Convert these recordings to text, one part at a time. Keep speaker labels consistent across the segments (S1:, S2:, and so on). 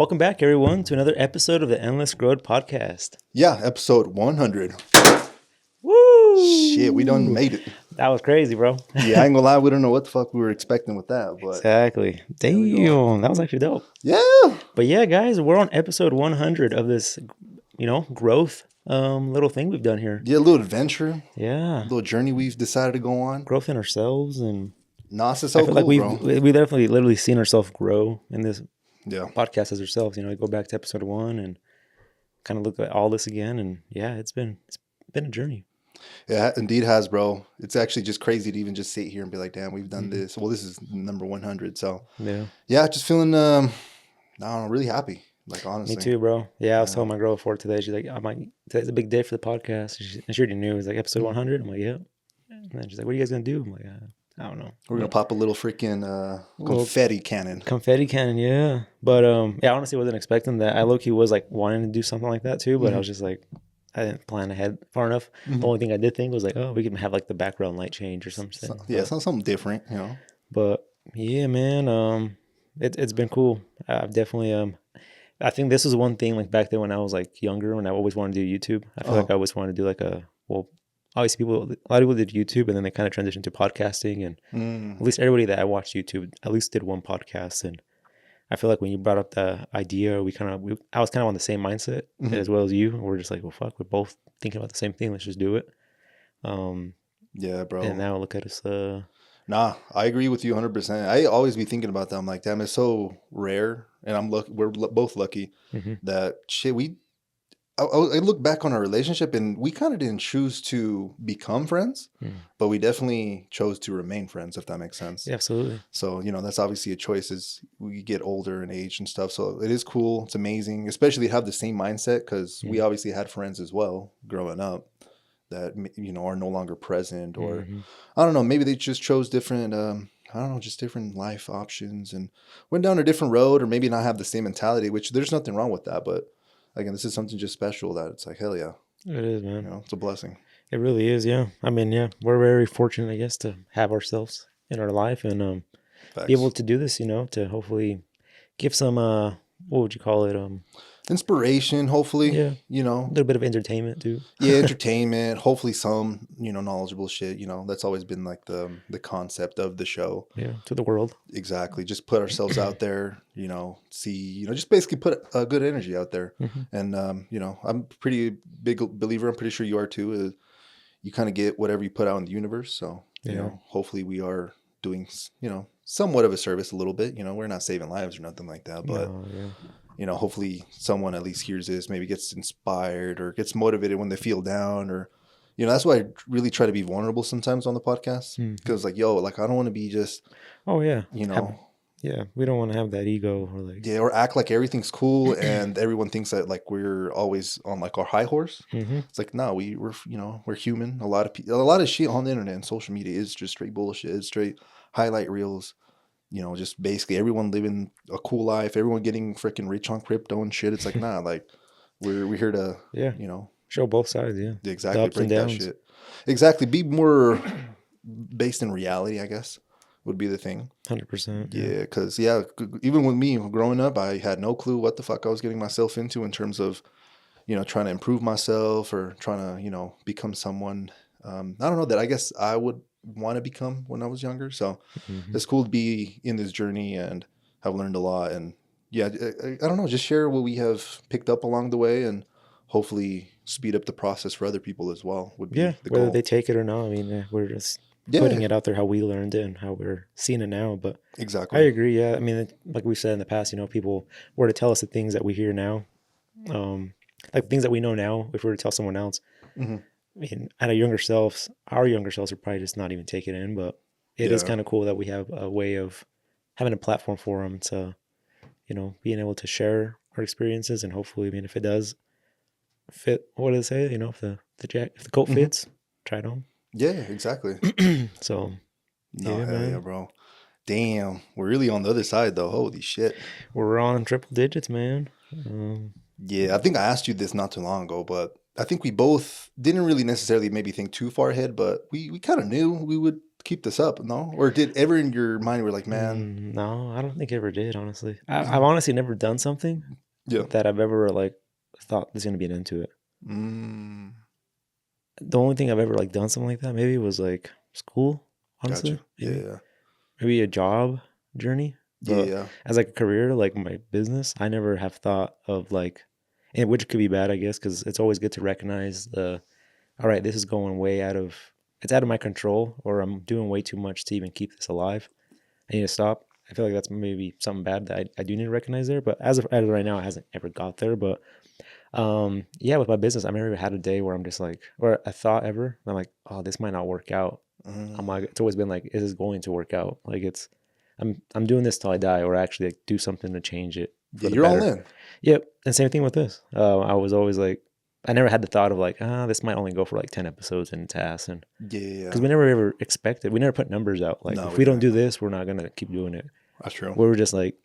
S1: Welcome back, everyone, to another episode of the Endless Growth Podcast.
S2: Yeah, episode 100.
S1: Woo!
S2: Shit, we done made it.
S1: That was crazy, bro.
S2: Yeah, I ain't gonna lie, we don't know what the fuck we were expecting with that, but
S1: Exactly. Damn, that was actually dope.
S2: yeah.
S1: But yeah, guys, we're on episode 100 of this, growth little thing we've done here.
S2: Yeah, a little adventure,
S1: Yeah.
S2: a little journey we've decided to go on.
S1: Growth in ourselves, and
S2: Nah, it's
S1: I
S2: so
S1: feel
S2: cool,
S1: like
S2: bro.
S1: we definitely literally seen ourselves grow in this
S2: Yeah.
S1: podcast as ourselves. You know, we go back to episode 1 and kind of look at all this again, and yeah, it's been a journey.
S2: Yeah, indeed has, bro. It's actually just crazy to even just sit here and be like, damn, we've done this. Well, this is number 100. So, yeah, just feeling, I don't know, really happy. Like, honestly.
S1: Me too, bro. Yeah, I was telling my girl before today. She's like, today's a big day for the podcast. And she already knew. It was like episode 100. I'm like, yeah. And then she's like, what are you guys going to do? I'm like, I don't know.
S2: We're going to pop a little freaking confetti cannon.
S1: Confetti cannon, yeah. But, I honestly wasn't expecting that. I low-key was like wanting to do something like that too, but I was just like, I didn't plan ahead far enough. The only thing I did think was like, we can have like the background light change or something.
S2: Something different, you know.
S1: But yeah, man, it's been cool. I've definitely I think this was one thing like back then when I was like younger, when I always wanted to do YouTube. I feel like I always wanted to do like obviously a lot of people did YouTube and then they kind of transitioned to podcasting, and at least everybody that I watched YouTube at least did one podcast. And I feel like when you brought up the idea, I was kind of on the same mindset as well as you. We're just like, well, fuck, we're both thinking about the same thing. Let's just do it.
S2: Yeah, bro.
S1: And now look at us.
S2: Nah, I agree with you 100%. I always be thinking about that. I'm like, damn, it's so rare, and we're both lucky that shit. I look back on our relationship, and we kind of didn't choose to become friends, but we definitely chose to remain friends, if that makes sense.
S1: Yeah, absolutely.
S2: So, that's obviously a choice as we get older in age and stuff. So it is cool. It's amazing, especially to have the same mindset, because we obviously had friends as well growing up that, are no longer present, or I don't know, maybe they just chose different, just different life options and went down a different road, or maybe not have the same mentality, which there's nothing wrong with that. But again, this is something just special that it's like, hell yeah.
S1: It is, man.
S2: It's a blessing.
S1: It really is, yeah. I mean, yeah, we're very fortunate, I guess, to have ourselves in our life and be able to do this, to hopefully give some, what would you call it?
S2: Inspiration, hopefully.
S1: Yeah.
S2: A
S1: little bit of entertainment, too.
S2: Yeah, entertainment. Hopefully some, knowledgeable shit. That's always been like the concept of the show.
S1: Yeah, to the world.
S2: Exactly. Just put ourselves out there, see, just basically put a good energy out there. And, I'm a pretty big believer. I'm pretty sure you are too. You kind of get whatever you put out in the universe. So, hopefully we are doing, somewhat of a service a little bit. We're not saving lives or nothing like that, but hopefully someone at least hears this, maybe gets inspired or gets motivated when they feel down, or, that's why I really try to be vulnerable sometimes on the podcast, because I don't want to be just,
S1: we don't want to have that ego
S2: or act like everything's cool and everyone thinks that like we're always on like our high horse. It's like, no, we're human. A lot of shit on the internet and social media is just straight bullshit. It's straight highlight reels. Just basically everyone living a cool life, everyone getting freaking rich on crypto and shit. It's like, nah, like we're here to,
S1: show both sides. Yeah.
S2: Exactly. Break that shit. Exactly. Be more based in reality, I guess, would be the thing.
S1: 100%.
S2: Yeah. Because, even with me growing up, I had no clue what the fuck I was getting myself into in terms of, trying to improve myself or trying to, become someone. I don't know that I guess I would want to become when I was younger. So it's cool to be in this journey and have learned a lot. And I don't know, just share what we have picked up along the way and hopefully speed up the process for other people as well would be the goal.
S1: Whether they take it or not. I mean, we're just putting it out there how we learned it and how we're seeing it now. But
S2: exactly,
S1: I agree. Yeah. I mean, like we said in the past, people were to tell us the things that we hear now, like things that we know now, if we were to tell someone else, I mean, our younger selves would probably just not even take it in, but it is kind of cool that we have a way of having a platform for them to, being able to share our experiences, and hopefully, I mean, if it does fit, what do they say? If the coat fits, try it on.
S2: Yeah, exactly.
S1: So,
S2: yeah, bro. Damn, we're really on the other side though. Holy shit.
S1: We're on triple digits, man.
S2: Yeah, I think I asked you this not too long ago, but I think we both didn't really necessarily maybe think too far ahead, but we kind of knew we would keep this up? No, or did ever in your mind you were like, man,
S1: No, I don't think I ever did. Honestly, I've honestly never done something
S2: yeah,
S1: that I've ever like thought there's gonna be an end to it.
S2: mm,
S1: The only thing I've ever like done something like that maybe was like school.
S2: gotcha,
S1: Honestly, maybe
S2: yeah,
S1: maybe a job journey, but
S2: yeah,
S1: as like a career, like my business, I never have thought of like, and which could be bad, I guess, because it's always good to recognize the, all right, this is going way out of, it's out of my control, or I'm doing way too much to even keep this alive. I need to stop. I feel like that's maybe something bad that I do need to recognize there. But as of right now, it hasn't ever got there. But yeah, with my business, I've never had a day where I'm just like, or a thought ever. And I'm like, oh, this might not work out. I'm
S2: mm,
S1: like, it's always been like, is this going to work out? Like I'm doing this till I die, or actually like do something to change it
S2: yeah.
S1: for the
S2: You're all
S1: better.
S2: in.
S1: Yep. And same thing with this. I was always like, I never had the thought of like, this might only go for like 10 episodes and it's ass. And because
S2: Yeah,
S1: we never ever expected, we never put numbers out. Like
S2: no,
S1: if
S2: we
S1: we don't
S2: didn't.
S1: do this, we're not gonna keep doing it.
S2: That's true.
S1: We were just like,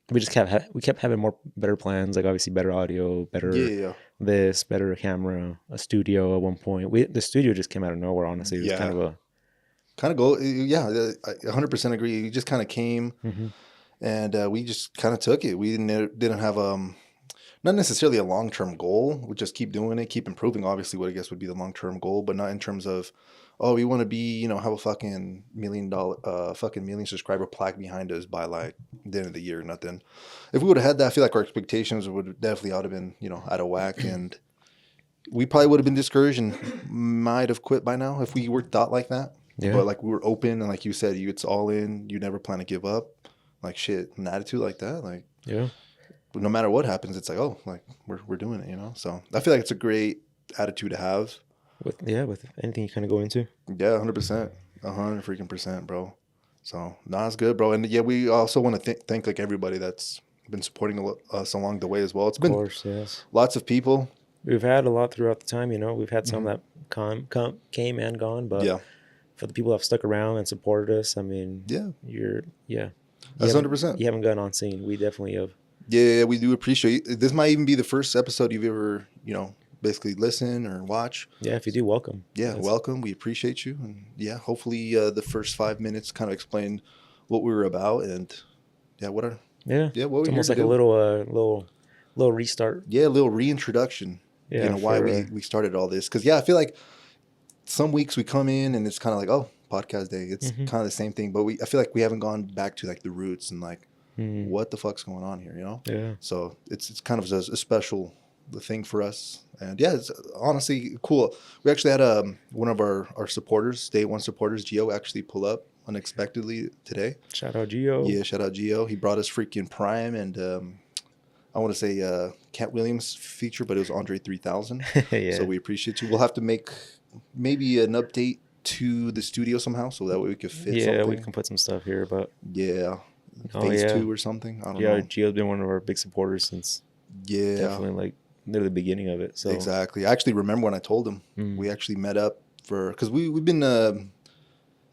S1: we just we kept having more better plans. Like obviously better audio, better
S2: Yeah,
S1: this, better camera, a studio. At one point, the studio just came out of nowhere. Honestly, it was kind
S2: yeah.
S1: of a.
S2: Kind of go. Yeah, I 100% agree. You just kind of came,
S1: Mm-hmm.
S2: and we just kind of took it. We didn't have not necessarily a long term goal. We just keep doing it, keep improving. Obviously, what I guess would be the long term goal, but not in terms of, oh, we want to be, have a fucking fucking million subscriber plaque behind us by like the end of the year. Nothing. If we would have had that, I feel like our expectations would definitely ought have been, out of whack, and we probably would have been discouraged and might have quit by now if we were thought like that.
S1: Yeah.
S2: But like we were open and like you said, it's all in. You never plan to give up. Like shit, an attitude like that, like
S1: Yeah.
S2: no matter what happens, it's like, oh, like we're doing it. So I feel like it's a great attitude to have.
S1: With anything you kind of go into.
S2: Yeah, 100%, 100% bro. So nah, it's good, bro. And yeah, we also want to thank like everybody that's been supporting us along the way as well. It's
S1: Of
S2: been
S1: course, yes.
S2: lots of people.
S1: We've had a lot throughout the time. We've had some
S2: Mhm.
S1: that came and gone, but
S2: Yeah,
S1: for the people that have stuck around and supported us, I mean,
S2: yeah,
S1: yeah,
S2: that's 100%.
S1: you haven't gone on scene. We definitely have.
S2: Yeah, we do appreciate it. This might even be the first episode you've ever, basically listen or watch.
S1: Yeah, if you do, welcome.
S2: Yeah, welcome. We appreciate you. And yeah, hopefully the first 5 minutes kind of explained what we were about and yeah, what
S1: it's
S2: we're here
S1: almost
S2: to
S1: like a
S2: do.
S1: little restart.
S2: Yeah, a little reintroduction.
S1: Yeah,
S2: Why we started all this. Because yeah, I feel like some weeks we come in and it's kind of like, oh, podcast day. It's kind of the same thing, but I feel like we haven't gone back to like the roots and like what the fuck's going on here,
S1: Yeah.
S2: So it's kind of a special thing for us, and yeah, it's honestly cool. We actually had one of our supporters, day one supporters, Gio, actually pull up unexpectedly today.
S1: Shout out Gio.
S2: Yeah, shout out Gio. He brought us freaking Prime and I want to say Cat Williams feature, but it was Andre 3000.
S1: Yeah.
S2: So we appreciate you. We'll have to make maybe an update to the studio somehow, so that way we could fit something.
S1: We can put some stuff here, but
S2: Yeah. Phase 2 or something. I don't know.
S1: Gio's been one of our big supporters since definitely like near the beginning of it. So
S2: exactly. I actually remember when I told him we actually met up because we've been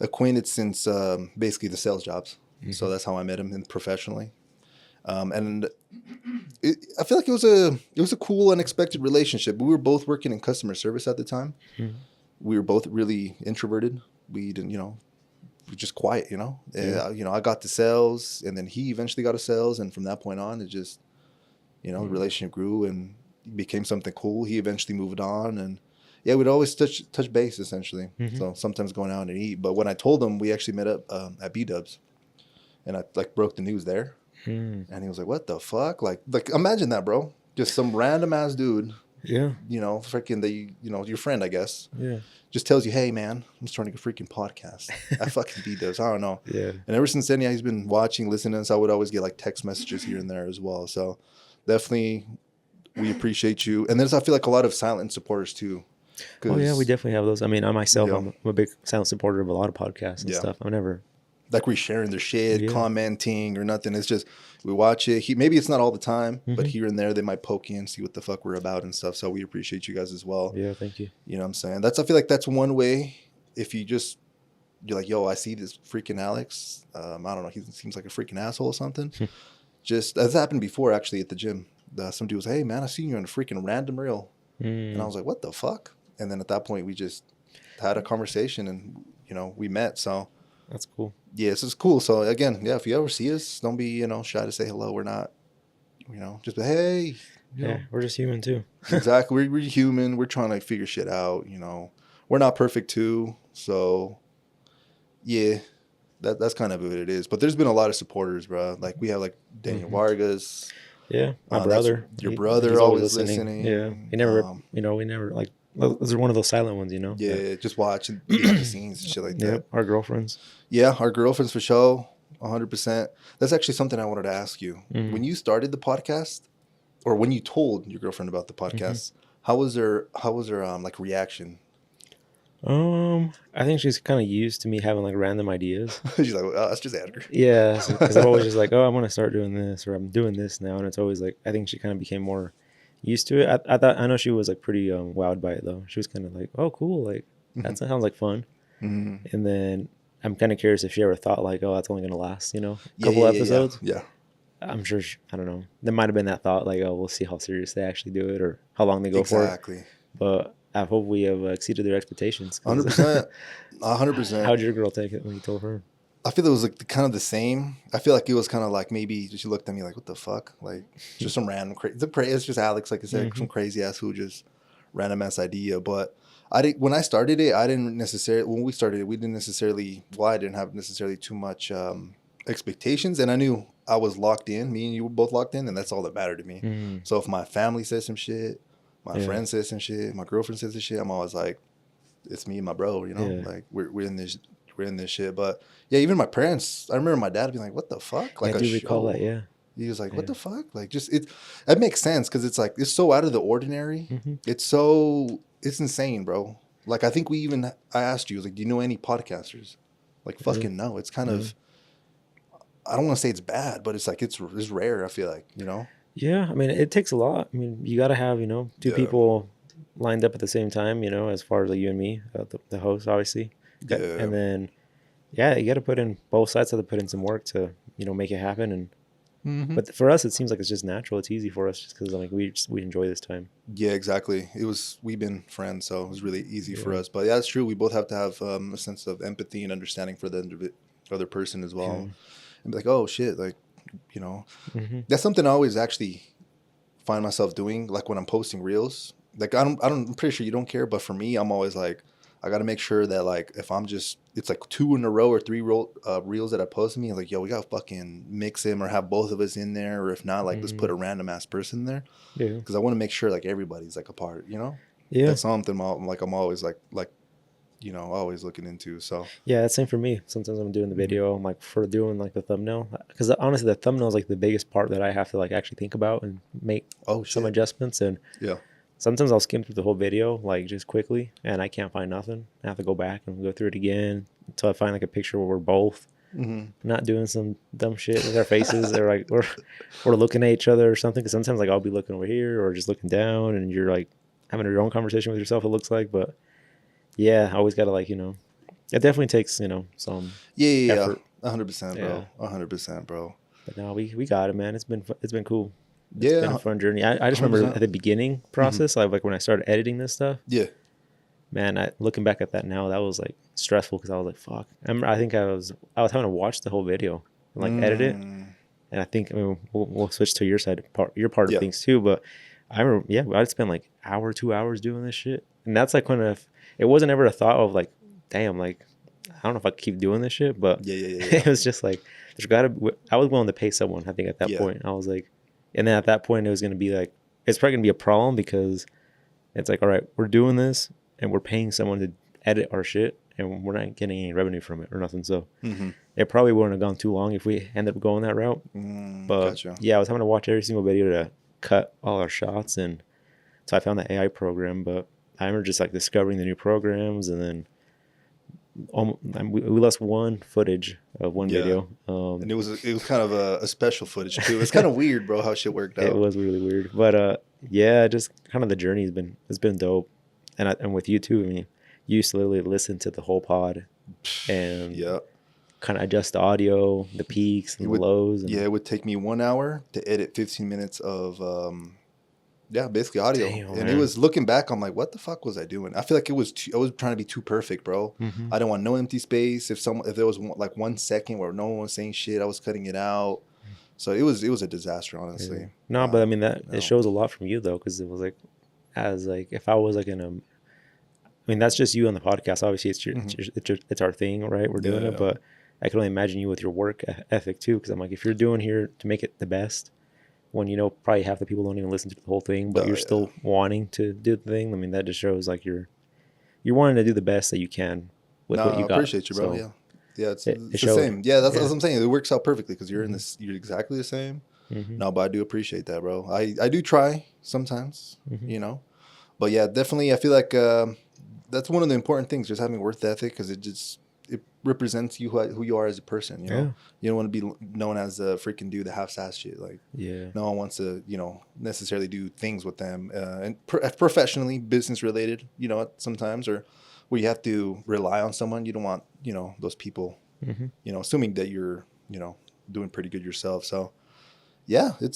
S2: acquainted since basically the sales jobs. So that's how I met him professionally. And I feel like it was a cool, unexpected relationship. We were both working in customer service at the time. We were both really introverted. We didn't, we're just quiet, Yeah. I got to sales, and then he eventually got to sales, and from that point on, it just, the relationship grew and became something cool. He eventually moved on, and yeah, we'd always touch base essentially. So sometimes going out and eat. But when I told him, we actually met up at B Dubs, and I like broke the news there, and he was like, "What the fuck? Like imagine that, bro! Just some random ass dude."
S1: Yeah.
S2: Freaking your friend, I guess.
S1: Yeah.
S2: Just tells you, hey, man, I'm starting a freaking podcast. I fucking beat those. I don't know.
S1: Yeah.
S2: And ever since then, yeah, he's been watching, listening. So I would always get like text messages here and there as well. So definitely, we appreciate you. And there's, I feel like, a lot of silent supporters too.
S1: Oh yeah, we definitely have those. I mean, I myself,
S2: Yeah.
S1: I'm a big silent supporter of a lot of podcasts and
S2: Yeah.
S1: stuff. I'm never
S2: like we're sharing their shit,
S1: Yeah.
S2: commenting or nothing. It's just we watch it. Maybe it's not all the time, but here and there they might poke in, see what the fuck we're about and stuff. So we appreciate you guys as well.
S1: Yeah, thank you.
S2: You know what I'm saying? I feel like that's one way. If you're like, yo, I see this freaking Alex. I don't know. He seems like a freaking asshole or something. Just as happened before, actually, at the gym. Some dude was, hey, man, I seen you on a freaking random reel. And I was like, what the fuck? And then at that point, we just had a conversation and, we met. So
S1: That's cool.
S2: yeah, this is cool. So again, yeah, if you ever see us, don't be, shy to say hello. We're not, just be, hey,
S1: Yeah, we're just human too.
S2: exactly. We're human. We're trying to figure shit out. We're not perfect too. So yeah, that's kind of what it is. But there's been a lot of supporters, bro. Like we have like Daniel Vargas.
S1: Yeah, my
S2: That's
S1: brother.
S2: your brother
S1: He's always
S2: always
S1: listening. Yeah,
S2: listening.
S1: he never. We never like. Those are one of those silent ones,
S2: Yeah, just watching behind the scenes and shit like that.
S1: Yep, our girlfriends.
S2: Yeah, our girlfriends for sure, 100%. That's actually something I wanted to ask you.
S1: Mm-hmm.
S2: When you started the podcast, or when you told your girlfriend about the podcast, how was her like reaction?
S1: I think she's kind of used to me having like random ideas.
S2: She's like, oh, that's just Edgar.
S1: Yeah, because I'm always just like, oh, I'm gonna start doing this, or I'm doing this now, and it's always like, I think she kind of became more used to it. I know she was like pretty wowed by it though. She was kind of like, oh, cool, like that sounds like fun.
S2: Mm-hmm.
S1: And then I'm kind of curious if she ever thought like, oh, that's only gonna last, a
S2: Yeah,
S1: couple
S2: yeah,
S1: episodes.
S2: yeah.
S1: I'm sure. I don't know. There might have been that thought like, oh, we'll see how serious they actually do it or how long they go for it.
S2: Exactly.
S1: But I hope we have exceeded their expectations.
S2: 100%. 100%.
S1: How'd your girl take it when you told her?
S2: I feel it was like kind of the same. I feel like it was kind of like maybe she looked at me like, what the fuck? Like just some random crazy. It's just Alex, like I said, some crazy ass who just random ass idea. But when I started it, when we started it, we didn't necessarily, I didn't have necessarily too much expectations. And I knew I was locked in. Me and you were both locked in, and that's all that mattered to me.
S1: Mm-hmm.
S2: So if my family says some shit, my friend says some shit, my girlfriend says some shit, I'm always like, it's me and my bro, like we're in this shit. But yeah, even my parents, I remember my dad being like, what the fuck? Like
S1: I do recall that, yeah.
S2: He was like, what the fuck? Like just that makes sense because it's like it's so out of the ordinary.
S1: Mm-hmm.
S2: It's insane, bro. Like I think I asked you, like, do you know any podcasters? Like fucking no. It's kind of, I don't want to say it's bad, but it's like it's rare, I feel like,
S1: Yeah, I mean it takes a lot. I mean you got to have two people lined up at the same time, as far as like you and me, the host obviously.
S2: Yeah.
S1: And then you got to put in, both sides have to put in some work to make it happen. And but for us it seems like it's just natural. It's easy for us just because like we enjoy this time.
S2: Yeah, exactly. We've been friends, so it was really easy for us. But yeah, it's true. We both have to have a sense of empathy and understanding for the other person as well, and be like, oh shit, like that's something I always actually find myself doing. Like when I'm posting reels, like I'm pretty sure you don't care, but for me, I'm always like, I got to make sure that like if it's like 2 in a row or 3 reels that I post me, I'm like, yo, we got to fucking mix them or have both of us in there, or if not, like let's put a random ass person there. Yeah. Because I want to make sure like everybody's like a part, Yeah. That's something I'm always like always looking into. So
S1: yeah, that's same for me. Sometimes I'm doing the video, I'm like for doing like the thumbnail, because honestly the thumbnail is like the biggest part that I have to like actually think about and make some adjustments. And sometimes I'll skim through the whole video like just quickly and I can't find nothing. I have to go back and go through it again until I find like a picture where we're both not doing some dumb shit with our faces or like we're looking at each other or something. Because sometimes like I'll be looking over here or just looking down and you're like having your own conversation with yourself, it looks like. But yeah, I always got to like, it definitely takes, some effort.
S2: 100%, bro. 100%, bro.
S1: But no, we got it, man. It's been cool. It's
S2: been
S1: a fun journey. I just 100%. Remember at the beginning process, like when I started editing this stuff. Yeah. Man, looking back at that now, that was like stressful because I was like, fuck. I think I was having to watch the whole video and like edit it. And I think we'll switch to your part of things too. But I remember, I'd spend like hour, 2 hours doing this shit. And that's like it wasn't ever a thought of like, damn, like, I don't know if I could keep doing this shit. But it was just like, I was willing to pay someone, I think, at that point. I was like, and then at that point, it was going to be like, it's probably going to be a problem because it's like, all right, we're doing this and we're paying someone to edit our shit and we're not getting any revenue from it or nothing. So it probably wouldn't have gone too long if we ended up going that route. But gotcha. Yeah, I was having to watch every single video to cut all our shots. And so I found the AI program. But I remember just like discovering the new programs, and then we lost one footage of one video.
S2: And it was kind of a special footage too. It's kind of weird, bro, how shit worked out.
S1: It was really weird. But yeah, just kind of the journey has been dope. And with you too, I mean, you used to literally listen to the whole pod and kind of adjust the audio, the peaks and the lows.
S2: It would take me 1 hour to edit 15 minutes of Yeah, basically audio.
S1: Damn,
S2: And it
S1: man.
S2: was, looking back, I'm like, what the fuck was I doing? I feel like I was trying to be too perfect, bro.
S1: Mm-hmm.
S2: I didn't want no empty space. If there was like 1 second where no one was saying shit, I was cutting it out. So it was a disaster,
S1: Yeah.
S2: honestly.
S1: No, but I mean that it
S2: No.
S1: shows a lot from you though, because it was like, as like if I was like in a, I mean that's just you on the podcast. Obviously, it's our thing, right? We're doing it,
S2: Yeah.
S1: but I can only imagine you with your work ethic too, because I'm like, if you're doing here to make it the best, when you know probably half the people don't even listen to the whole thing, but
S2: Oh
S1: you're
S2: yeah.
S1: still wanting to do the thing. I mean, that just shows like you're wanting to do the best that you can with
S2: No,
S1: what
S2: I
S1: you got.
S2: appreciate you, bro.
S1: So
S2: Yeah. Yeah,
S1: it
S2: it's the
S1: showed.
S2: same. Yeah, that's
S1: Yeah.
S2: what I'm saying. It works out perfectly because you're in
S1: Mm-hmm.
S2: this. You're exactly the same.
S1: Mm-hmm.
S2: No, but I do appreciate that, bro. I do try sometimes,
S1: Mm-hmm.
S2: you know. But yeah, definitely, I feel like that's one of the important things, just having worth ethic, because it represents you, who you are as a person. You know,
S1: Yeah.
S2: you don't want to be known as a freaking dude that half-ass shit. Like,
S1: Yeah.
S2: no one wants to, necessarily do things with them, and professionally, business related. Sometimes, or where you have to rely on someone. You don't want, those people.
S1: Mm-hmm.
S2: Assuming that you're, doing pretty good yourself. So yeah, it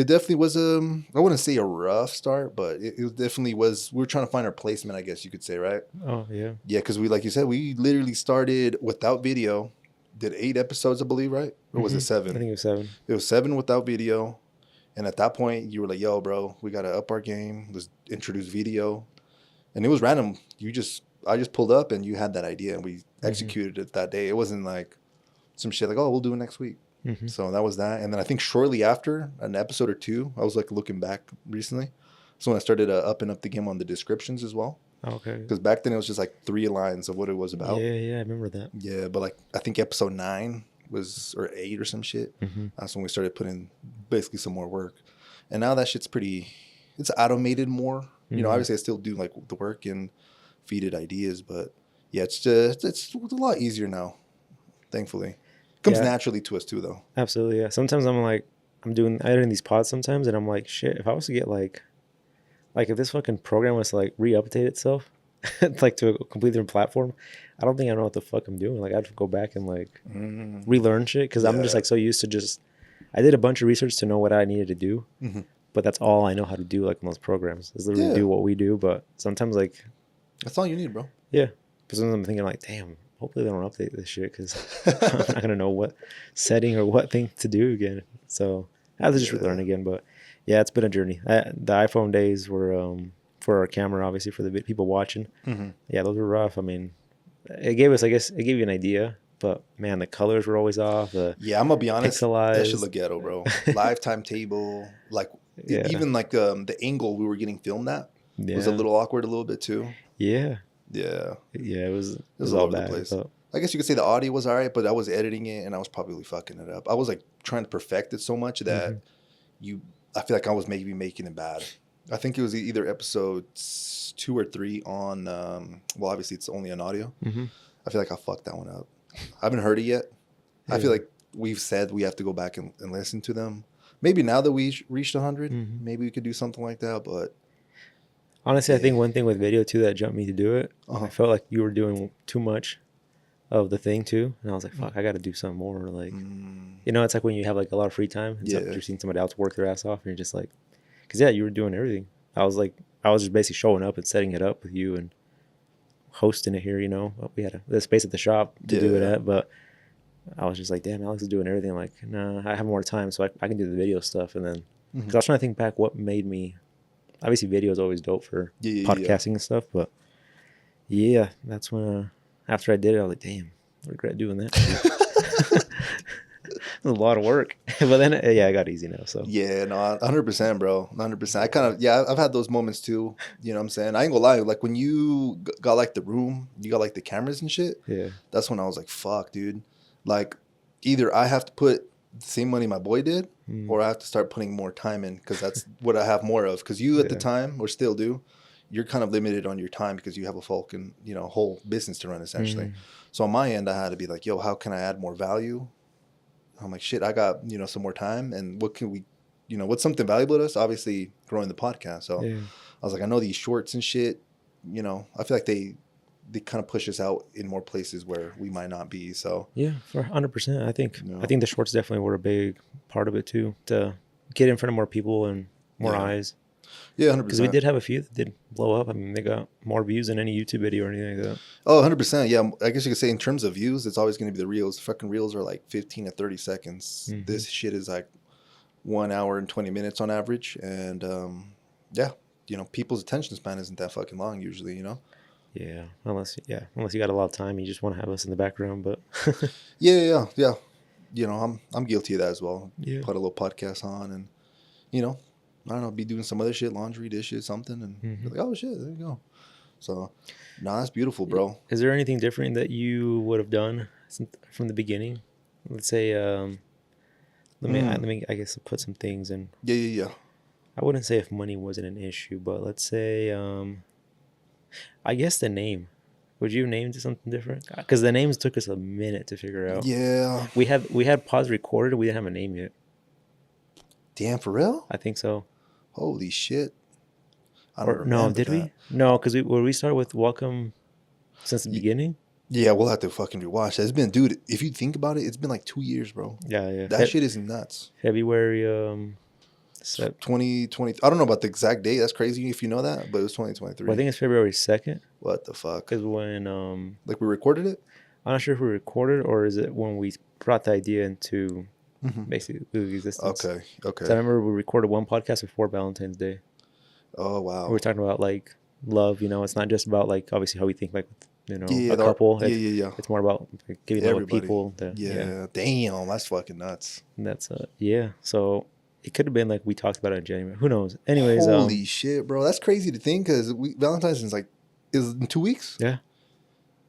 S2: definitely was I wouldn't say a rough start, but it definitely was. We were trying to find our placement, I guess you could say, right?
S1: Oh yeah.
S2: Yeah, because like you said, we literally started without video, did 8 episodes, I believe, right? Or was
S1: Mm-hmm.
S2: it
S1: I
S2: 7?
S1: think it was 7.
S2: It was 7 without video, and at that point, you were like, "Yo, bro, we gotta up our game. Let's introduce video." And it was random. I just pulled up, and you had that idea, and we executed it that day. It wasn't like some shit like, "Oh, we'll do it next week."
S1: Mm-hmm.
S2: So that was that. And then I think shortly after, an episode or two, I was like looking back recently. So when I started upping up the game on the descriptions as well.
S1: Okay.
S2: Because back then it was just like 3 lines of what it was about.
S1: Yeah, I remember that.
S2: Yeah, but like I think episode 9 or 8 or some shit.
S1: Mm-hmm.
S2: That's when we started putting basically some more work. And now that shit's it's automated more.
S1: Mm-hmm.
S2: Obviously I still do like the work and feed it ideas, but yeah, it's a lot easier now, thankfully. Comes naturally to us too, though.
S1: Absolutely, yeah. Sometimes I'm like, I'm editing these pods sometimes, and I'm like, shit, if I was to get like if this fucking program was to like re-update itself, like to a completely different platform, I don't think I know what the fuck I'm doing. Like I'd have to go back and like relearn shit, because I'm just like so used to I did a bunch of research to know what I needed to do, but that's all I know how to do. Like in those programs is literally do what we do. But sometimes like
S2: that's all you need, bro.
S1: Yeah, but sometimes I'm thinking like, damn. Hopefully they don't update this shit, because I'm not gonna know what setting or what thing to do again. So I have to just relearn again. But yeah, it's been a journey. The iPhone days were for our camera, obviously for the people watching.
S2: Mm-hmm.
S1: Yeah, those were rough. I mean, it gave you an idea, but man, the colors were always off.
S2: I'm gonna be honest,
S1: pixelized.
S2: that shit look ghetto, bro. Live timetable, like even like the angle we were getting filmed at was a little awkward, a little bit too.
S1: Yeah.
S2: Yeah,
S1: it was
S2: all
S1: all
S2: over
S1: bad,
S2: the place.
S1: But
S2: I guess you could say the audio was all right, but I was editing it and I was probably fucking it up. I was like trying to perfect it so much that I feel like I was maybe making it bad. I think it was either episode 2 or 3 on. Well, obviously it's only on audio. I feel like I fucked that one up. I haven't heard it yet. I feel like we've said we have to go back and listen to them. Maybe now that we reached 100, maybe we could do something like that, but.
S1: Honestly, I think one thing with video too that jumped me to do it, I felt like you were doing too much of the thing too, and I was like, "Fuck, I got to do something more." Like, it's like when you have like a lot of free time, and you're seeing somebody else work their ass off, and you're just like, because you were doing everything. I was just basically showing up and setting it up with you and hosting it here. We had the space at the shop to do it at, but I was just like, "Damn, Alex is doing everything." I'm like, nah, I have more time, so I can do the video stuff, and then because I was trying to think back what made me. Obviously, video is always dope for podcasting and stuff, but that's when after I did it, I was like, damn, I regret doing that. It was a lot of work, but then I got easy now. So
S2: yeah, no, 100%, bro, 100%. I kind of I've had those moments too. You know what I'm saying? I ain't gonna lie. Like when you got like the room, you got like the cameras and shit.
S1: Yeah,
S2: that's when I was like, fuck, dude. Like either I have to put the same money my boy did, or I have to start putting more time in, because that's what I have more of. Because you at the time, or still do, you're kind of limited on your time because you have a fucking whole business to run essentially. So on my end, I had to be like, yo, how can I add more value? I'm like, shit, I got some more time, and what can we, what's something valuable to us? Obviously, growing the podcast. So I was like, I know these shorts and shit. I feel like they kind of push us out in more places where we might not be. So
S1: for 100%. I think the shorts definitely were a big part of it too, to get in front of more people and more eyes.
S2: Yeah, hundred
S1: Because we
S2: percent.
S1: did have a few that did blow up. I mean, they got more views than any YouTube video or anything like that.
S2: Oh, 100%. Yeah, I guess you could say in terms of views, it's always going to be the reels. Fucking reels are like 15 to 30 seconds.
S1: Mm-hmm.
S2: This shit is like 1 hour and 20 minutes on average. And yeah, people's attention span isn't that fucking long usually,
S1: Yeah, unless you got a lot of time, you just want to have us in the background. But
S2: Yeah. I'm guilty of that as well.
S1: yeah,
S2: Put a little podcast on and, you know, I don't know, be doing some other shit, laundry, dishes, something. And
S1: mm-hmm.
S2: be like, oh shit, there you go. So, nah, that's beautiful, bro.
S1: Is there anything different that you would have done from the beginning? Let's say, let me, I guess, put some things in.
S2: Yeah.
S1: I wouldn't say if money wasn't an issue, but let's say, I guess the name. Would you have named it something different? Because the names took us a minute to figure out.
S2: Yeah.
S1: We had pause recorded. We didn't have a name yet.
S2: Damn, for real?
S1: I think so.
S2: Holy shit. I don't
S1: Or no,
S2: remember
S1: did
S2: that.
S1: we? No, because we start with welcome since the beginning.
S2: Yeah, we'll have to fucking rewatch that. It's been, dude, if you think about it, it's been like 2 years, bro.
S1: Yeah.
S2: That shit is nuts.
S1: February
S2: 2020. I don't know about the exact date. That's crazy if you know that, but it was 2023.
S1: Well, I think it's February 2nd.
S2: What the fuck?
S1: Is when
S2: like we recorded it?
S1: I'm not sure if we recorded or is it when we brought the idea into basically existence.
S2: Okay.
S1: So I remember we recorded one podcast before Valentine's Day.
S2: Oh wow.
S1: We were talking about like love. It's not just about like obviously how we think like
S2: Yeah,
S1: a couple.
S2: Yeah.
S1: It's more about like, giving love to people.
S2: Yeah. Damn, that's fucking nuts.
S1: And that's yeah. So it could have been like we talked about it in January. Who knows? Anyways,
S2: holy shit, bro, that's crazy to think because Valentine's is in 2 weeks.
S1: Yeah.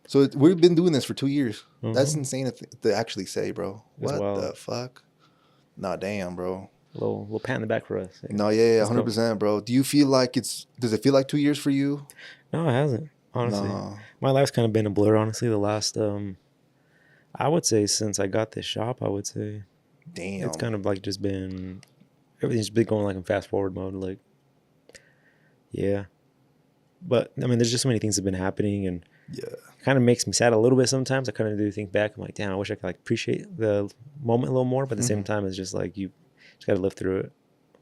S2: So we've been doing this for 2 years.
S1: Mm-hmm.
S2: That's insane to actually say, bro.
S1: That's
S2: what
S1: wild.
S2: the fuck? Nah, damn, bro.
S1: A little pat in the back for us.
S2: No, yeah, 100%, bro. Do you feel like does it feel like 2 years for you?
S1: No, it hasn't. Honestly,
S2: No.
S1: My life's kind of been a blur. Honestly, the last I would say since I got this shop, I would say,
S2: damn,
S1: it's kind of like just been everything's been going like in fast forward mode. Like, yeah, but I mean, there's just so many things that have been happening, and
S2: yeah,
S1: it kind of makes me sad a little bit sometimes. I kind of do think back. I'm like, damn, I wish I could like appreciate the moment a little more. But at the same time, it's just like you just got to live through it.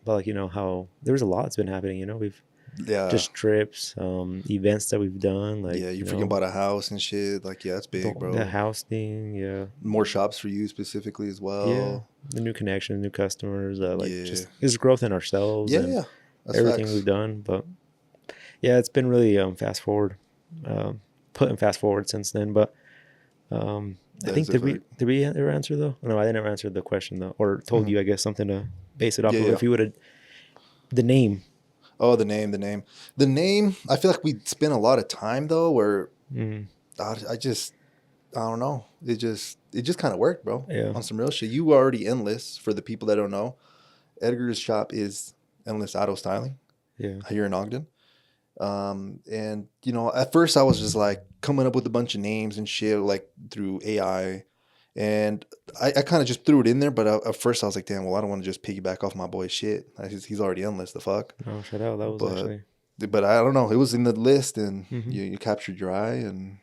S1: But like how there's a lot that's been happening. We've just trips, events that we've done. Like
S2: you freaking bought a house and shit. Like that's big, bro.
S1: The house thing, yeah.
S2: More shops for you specifically as well.
S1: Yeah, the new connections, new customers. Just there's growth in ourselves.
S2: Yeah.
S1: That's everything we've done, but yeah, it's been really fast forward, putting fast forward since then. But I think did we ever answer though? No, I didn't answer the question though, or told you I guess something to base it off of. If you would have the name.
S2: Oh, the name. I feel like we spent a lot of time though, where I don't know. It just kind of worked, bro.
S1: Yeah.
S2: On some real shit. You were already Endless. For the people that don't know, Edgar's shop is Endless Auto Styling.
S1: Yeah.
S2: Here in Ogden. And at first I was just like coming up with a bunch of names and shit like through AI, and I kind of just threw it in there. But at first I was like, damn, well, I don't want to just piggyback off my boy's shit. He's already Endless. The fuck.
S1: Oh, shut out. That was actually.
S2: But I don't know. It was in the list, and you captured your eye, and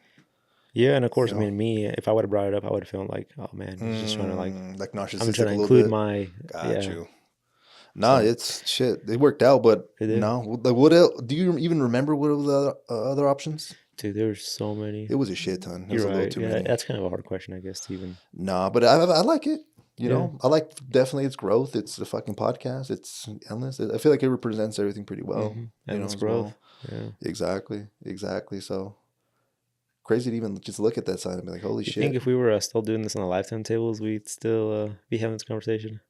S1: yeah, and of course, I mean, if I would have brought it up, I would have felt like, oh man, he's just trying to like
S2: narcissistic.
S1: I'm trying to include my.
S2: Got you. Nah, it's shit. It worked out, but no. What else? Do you even remember what were the other options?
S1: Dude, there's so many.
S2: It was a shit ton.
S1: You're right. Yeah, that's kind of a hard question, I guess, to even.
S2: Nah, but I like it. I like definitely its growth. It's a fucking podcast. It's Endless. I feel like it represents everything pretty well.
S1: Endless growth.
S2: Well. Yeah. Exactly. So crazy to even just look at that sign and be like, holy shit.
S1: I think if we were still doing this on the lifetime tables, we'd still be having this conversation.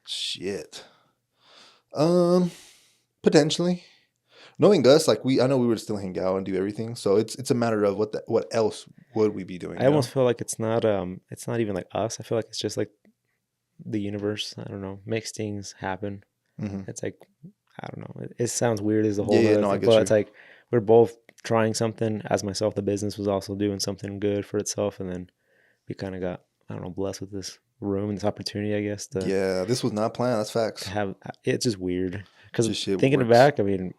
S2: Shit. Potentially. Knowing us, like I know we would still hang out and do everything. So it's a matter of what else would we be doing?
S1: I almost feel like it's not even like us. I feel like it's just like the universe. I don't know, makes things happen. It's like I don't know. It sounds weird as a whole.
S2: Yeah, no, I get
S1: but
S2: you.
S1: It's like we're both trying something. As myself, the business was also doing something good for itself, and then we kind of got blessed with this room and this opportunity. I guess.
S2: This was not planned. That's facts.
S1: It's just weird. Because thinking it back, I mean,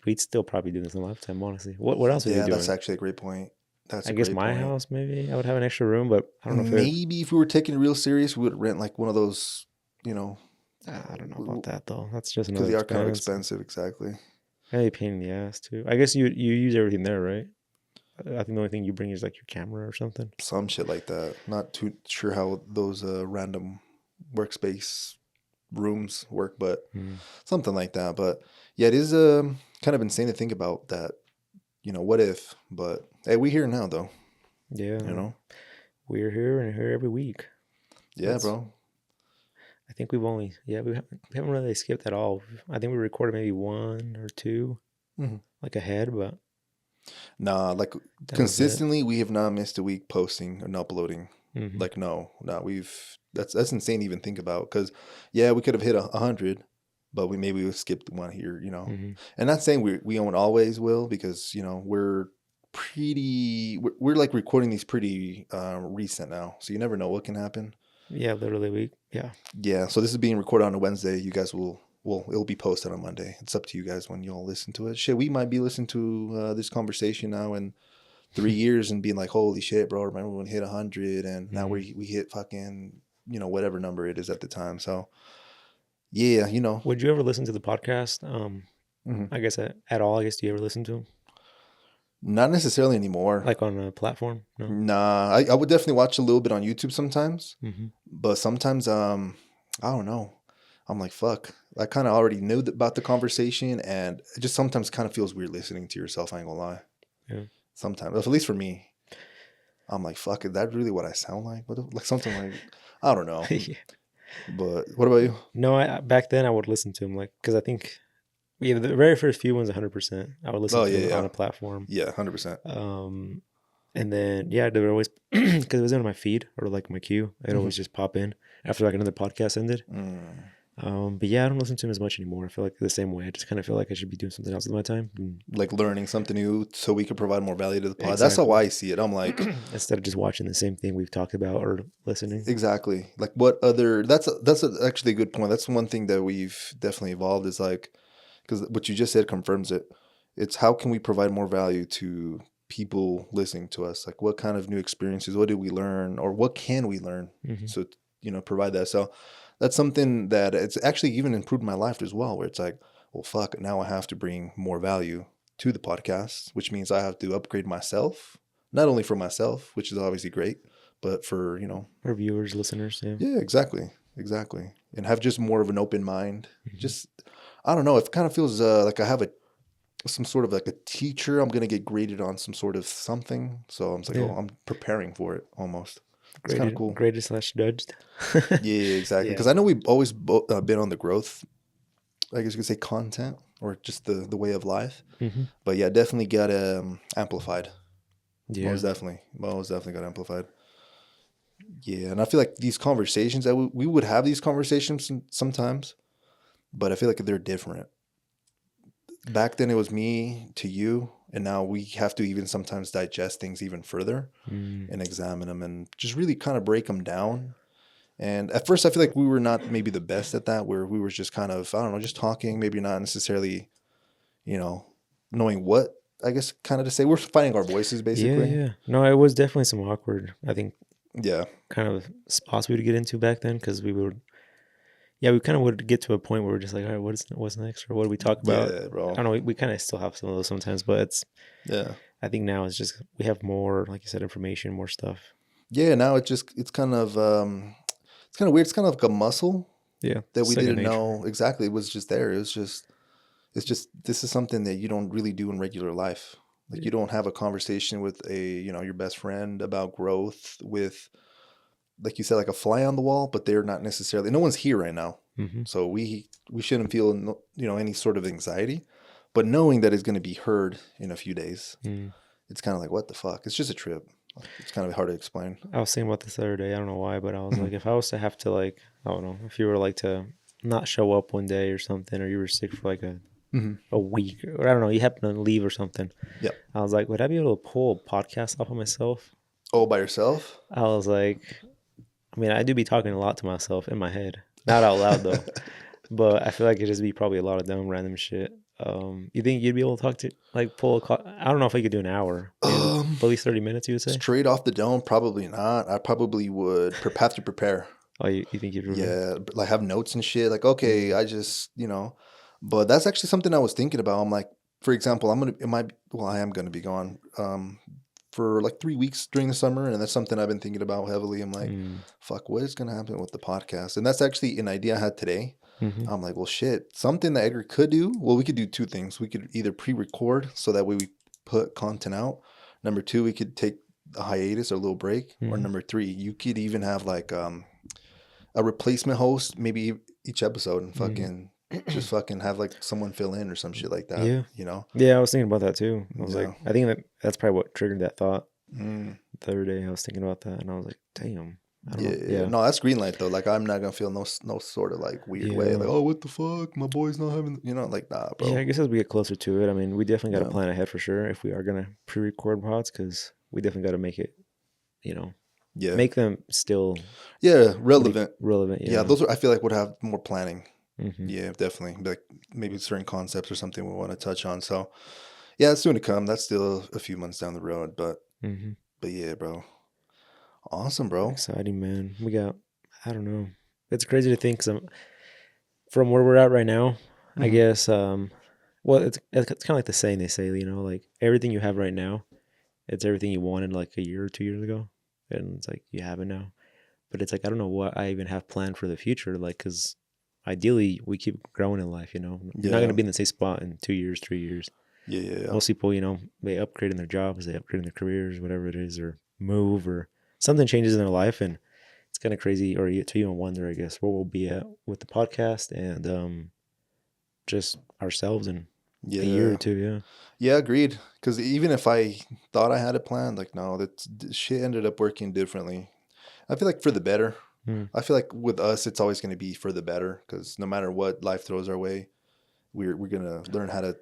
S1: we'd still probably do this in a lifetime, honestly. What else would you do?
S2: Yeah, that's actually a great point.
S1: I guess my house, maybe I would have an extra room, but I don't know.
S2: Maybe if we were taking it real serious, we would rent like one of those,
S1: I don't know about that though. That's just
S2: Because
S1: another
S2: they are kind of
S1: expense.
S2: expensive, exactly.
S1: Kind of a pain in the ass too. I guess you use everything there, right? I think the only thing you bring is like your camera or something.
S2: Some shit like that. Not too sure how those random workspace rooms work, but something like that. But yeah, it is kind of insane to think about that. What if? But hey, we here now though.
S1: Yeah, we're here and here every week.
S2: Yeah, bro.
S1: I think we haven't really skipped at all. I think we recorded maybe one or two, like ahead, but
S2: nah, like consistently, we have not missed a week posting and uploading. Like no, we've that's insane to even think about. Because yeah, we could have hit 100, but we skipped one here, And not saying we won't always will, because we're we're like recording these pretty recent now, so you never know what can happen.
S1: Yeah, literally
S2: yeah. So this is being recorded on a Wednesday. You guys it'll be posted on Monday. It's up to you guys when y'all listen to it. Shit, we might be listening to this conversation now in 3 years and being like, holy shit, bro, remember when we hit 100 and now we hit fucking whatever number it is at the time. So yeah,
S1: Would you ever listen to the podcast? I guess at all. I guess, do you ever listen to them?
S2: Not necessarily anymore.
S1: Like on a platform? No.
S2: Nah, I would definitely watch a little bit on YouTube sometimes, but sometimes I don't know. I'm like, fuck. I kind of already knew about the conversation, and it just sometimes kind of feels weird listening to yourself. I ain't gonna lie.
S1: Yeah.
S2: Sometimes, at least for me, I'm like, fuck. Is that really what I sound like? Like something like, I don't know. Yeah. But what about you?
S1: No, back then I would listen to them, like, because I think the very first few ones, 100%. I would listen to them on a platform.
S2: Yeah, 100%.
S1: And then they would always, because it was in my feed or like my queue, it'd always just pop in after like another podcast ended. But yeah, I don't listen to them as much anymore. I feel like the same way. I just kind of feel like I should be doing something else with my time.
S2: Like learning something new so we could provide more value to the pod. Exactly. That's how I see it. I'm like,
S1: instead of just watching the same thing we've talked about or listening.
S2: Exactly. Like that's actually a good point. That's one thing that we've definitely evolved is like, because what you just said confirms it. It's how can we provide more value to people listening to us? Like what kind of new experiences, what did we learn, or what can we learn? So, provide that. So that's something that it's actually even improved my life as well, where it's like, well, fuck, now I have to bring more value to the podcast, which means I have to upgrade myself, not only for myself, which is obviously great, but for,
S1: our viewers, listeners.
S2: Yeah, exactly. And have just more of an open mind. Just, I don't know. It kind of feels like I have some sort of like a teacher. I'm going to get graded on some sort of something. So I'm like, I'm preparing for it almost. It's kind of cool.
S1: Graded / judged.
S2: Yeah, exactly. Because I know we've always been on the growth, I guess you could say, content or just the way of life. But yeah, definitely got amplified. Yeah. Most definitely got amplified. Yeah, and I feel like these conversations that we would have these conversations sometimes, but I feel like they're different. Back then it was me to you, and now we have to even sometimes digest things even further and examine them and just really kind of break them down. And at first I feel like we were not maybe the best at that, where we were just kind of, I don't know, just talking, maybe not necessarily, knowing what, I guess, kind of to say. We're finding our voices basically.
S1: Yeah. No, it was definitely some awkward, I think, kind of spots we would get into back then, because we kind of would get to a point where we're just like, all right, what's next, or what do we talk about? Yeah, bro. I don't know. We kind of still have some of those sometimes, but I think now it's just we have more, like you said, information, more stuff. Yeah,
S2: now it's kind of it's kind of weird. It's kind of like a muscle.
S1: Yeah,
S2: that we didn't know exactly. It was just there. It's just this is something that you don't really do in regular life. Like you don't have a conversation with your best friend about growth with, like you said, like a fly on the wall, but they're not necessarily, no one's here right now. So we shouldn't feel, any sort of anxiety, but knowing that it's going to be heard in a few days, it's kind of like, what the fuck? It's just a trip. It's kind of hard to explain.
S1: I was thinking about this the other day. I don't know why, but I was like, if I was to have to, like, I don't know, if you were like to not show up one day or something, or you were sick for like a week, or I don't know, you happen to leave or something.
S2: Yeah.
S1: I was like, would I be able to pull a podcast off of myself?
S2: Oh, by yourself?
S1: I was like, I mean, I do be talking a lot to myself in my head, not out loud though, but I feel like it'd just be probably a lot of dumb random shit. You think you'd be able to talk to, like, pull I don't know if I could do an hour, at least 30 minutes, you would say?
S2: Straight off the dome, probably not. I probably would have to prepare.
S1: Oh, you think you'd remember?
S2: Yeah, like have notes and shit. Like, okay, I just, but that's actually something I was thinking about. I'm like, for example, I am gonna be gone for like 3 weeks during the summer, and that's something I've been thinking about heavily. I'm like,
S1: Mm.
S2: fuck, what is gonna happen with the podcast? And that's actually an idea I had today.
S1: Mm-hmm.
S2: I'm like, well, shit, something that Edgar could do. Well, we could do two things. We could either pre-record so that way we put content out. Number two, we could take a hiatus or a little break. Or
S1: Mm-hmm.
S2: number three, you could even have like a replacement host, maybe each episode, and
S1: Mm-hmm.
S2: fucking just fucking have like someone fill in or some shit like that.
S1: Yeah.
S2: You know?
S1: Yeah, I was thinking about that too. I was like,
S2: Yeah.
S1: I think that's probably what triggered that thought.
S2: Mm.
S1: The other day I was thinking about that and I was like, damn. I don't know.
S2: Yeah.
S1: Yeah.
S2: No, that's green light though. Like I'm not gonna feel no sort of like weird way.
S1: Yeah.
S2: Like, oh, what the fuck? My boy's not having. Like, nah,
S1: Yeah,
S2: bro.
S1: I guess as we get closer to it, I mean, we definitely got to
S2: Yeah.
S1: plan ahead for sure if we are going to pre-record pods because we definitely got to make it,
S2: Yeah.
S1: make them still
S2: Yeah. Relevant.
S1: relevant.
S2: Yeah. Those I feel like would have more planning.
S1: Mm-hmm.
S2: Yeah, definitely. Like maybe certain concepts or something we want to touch on. So yeah, it's soon to come. That's still a few months down the road, but
S1: Mm-hmm.
S2: yeah, bro. Awesome, bro.
S1: Exciting, man. I don't know. It's crazy to think from where we're at right now, I
S2: Mhm.
S1: guess, well, it's kind of like the saying they say, like everything you have right now, it's everything you wanted like a year or 2 years ago. And it's like you have it now. But it's like, I don't know what I even have planned for the future. Like, because ideally we keep growing in life, You're not going to be in the same spot in 2 years, 3 years.
S2: Yeah.
S1: Most people, they upgrade in their jobs, they upgrade in their careers, whatever it is, or move or something changes in their life. And it's kind of crazy or to even wonder, I guess, where we'll be at with the podcast and just ourselves in a year or two. Yeah.
S2: Yeah, agreed. Because even if I thought I had it planned, like, no, that shit ended up working differently. I feel like for the better.
S1: Mm.
S2: I feel like with us, it's always going to be for the better. Because no matter what life throws our way, we're gonna learn how to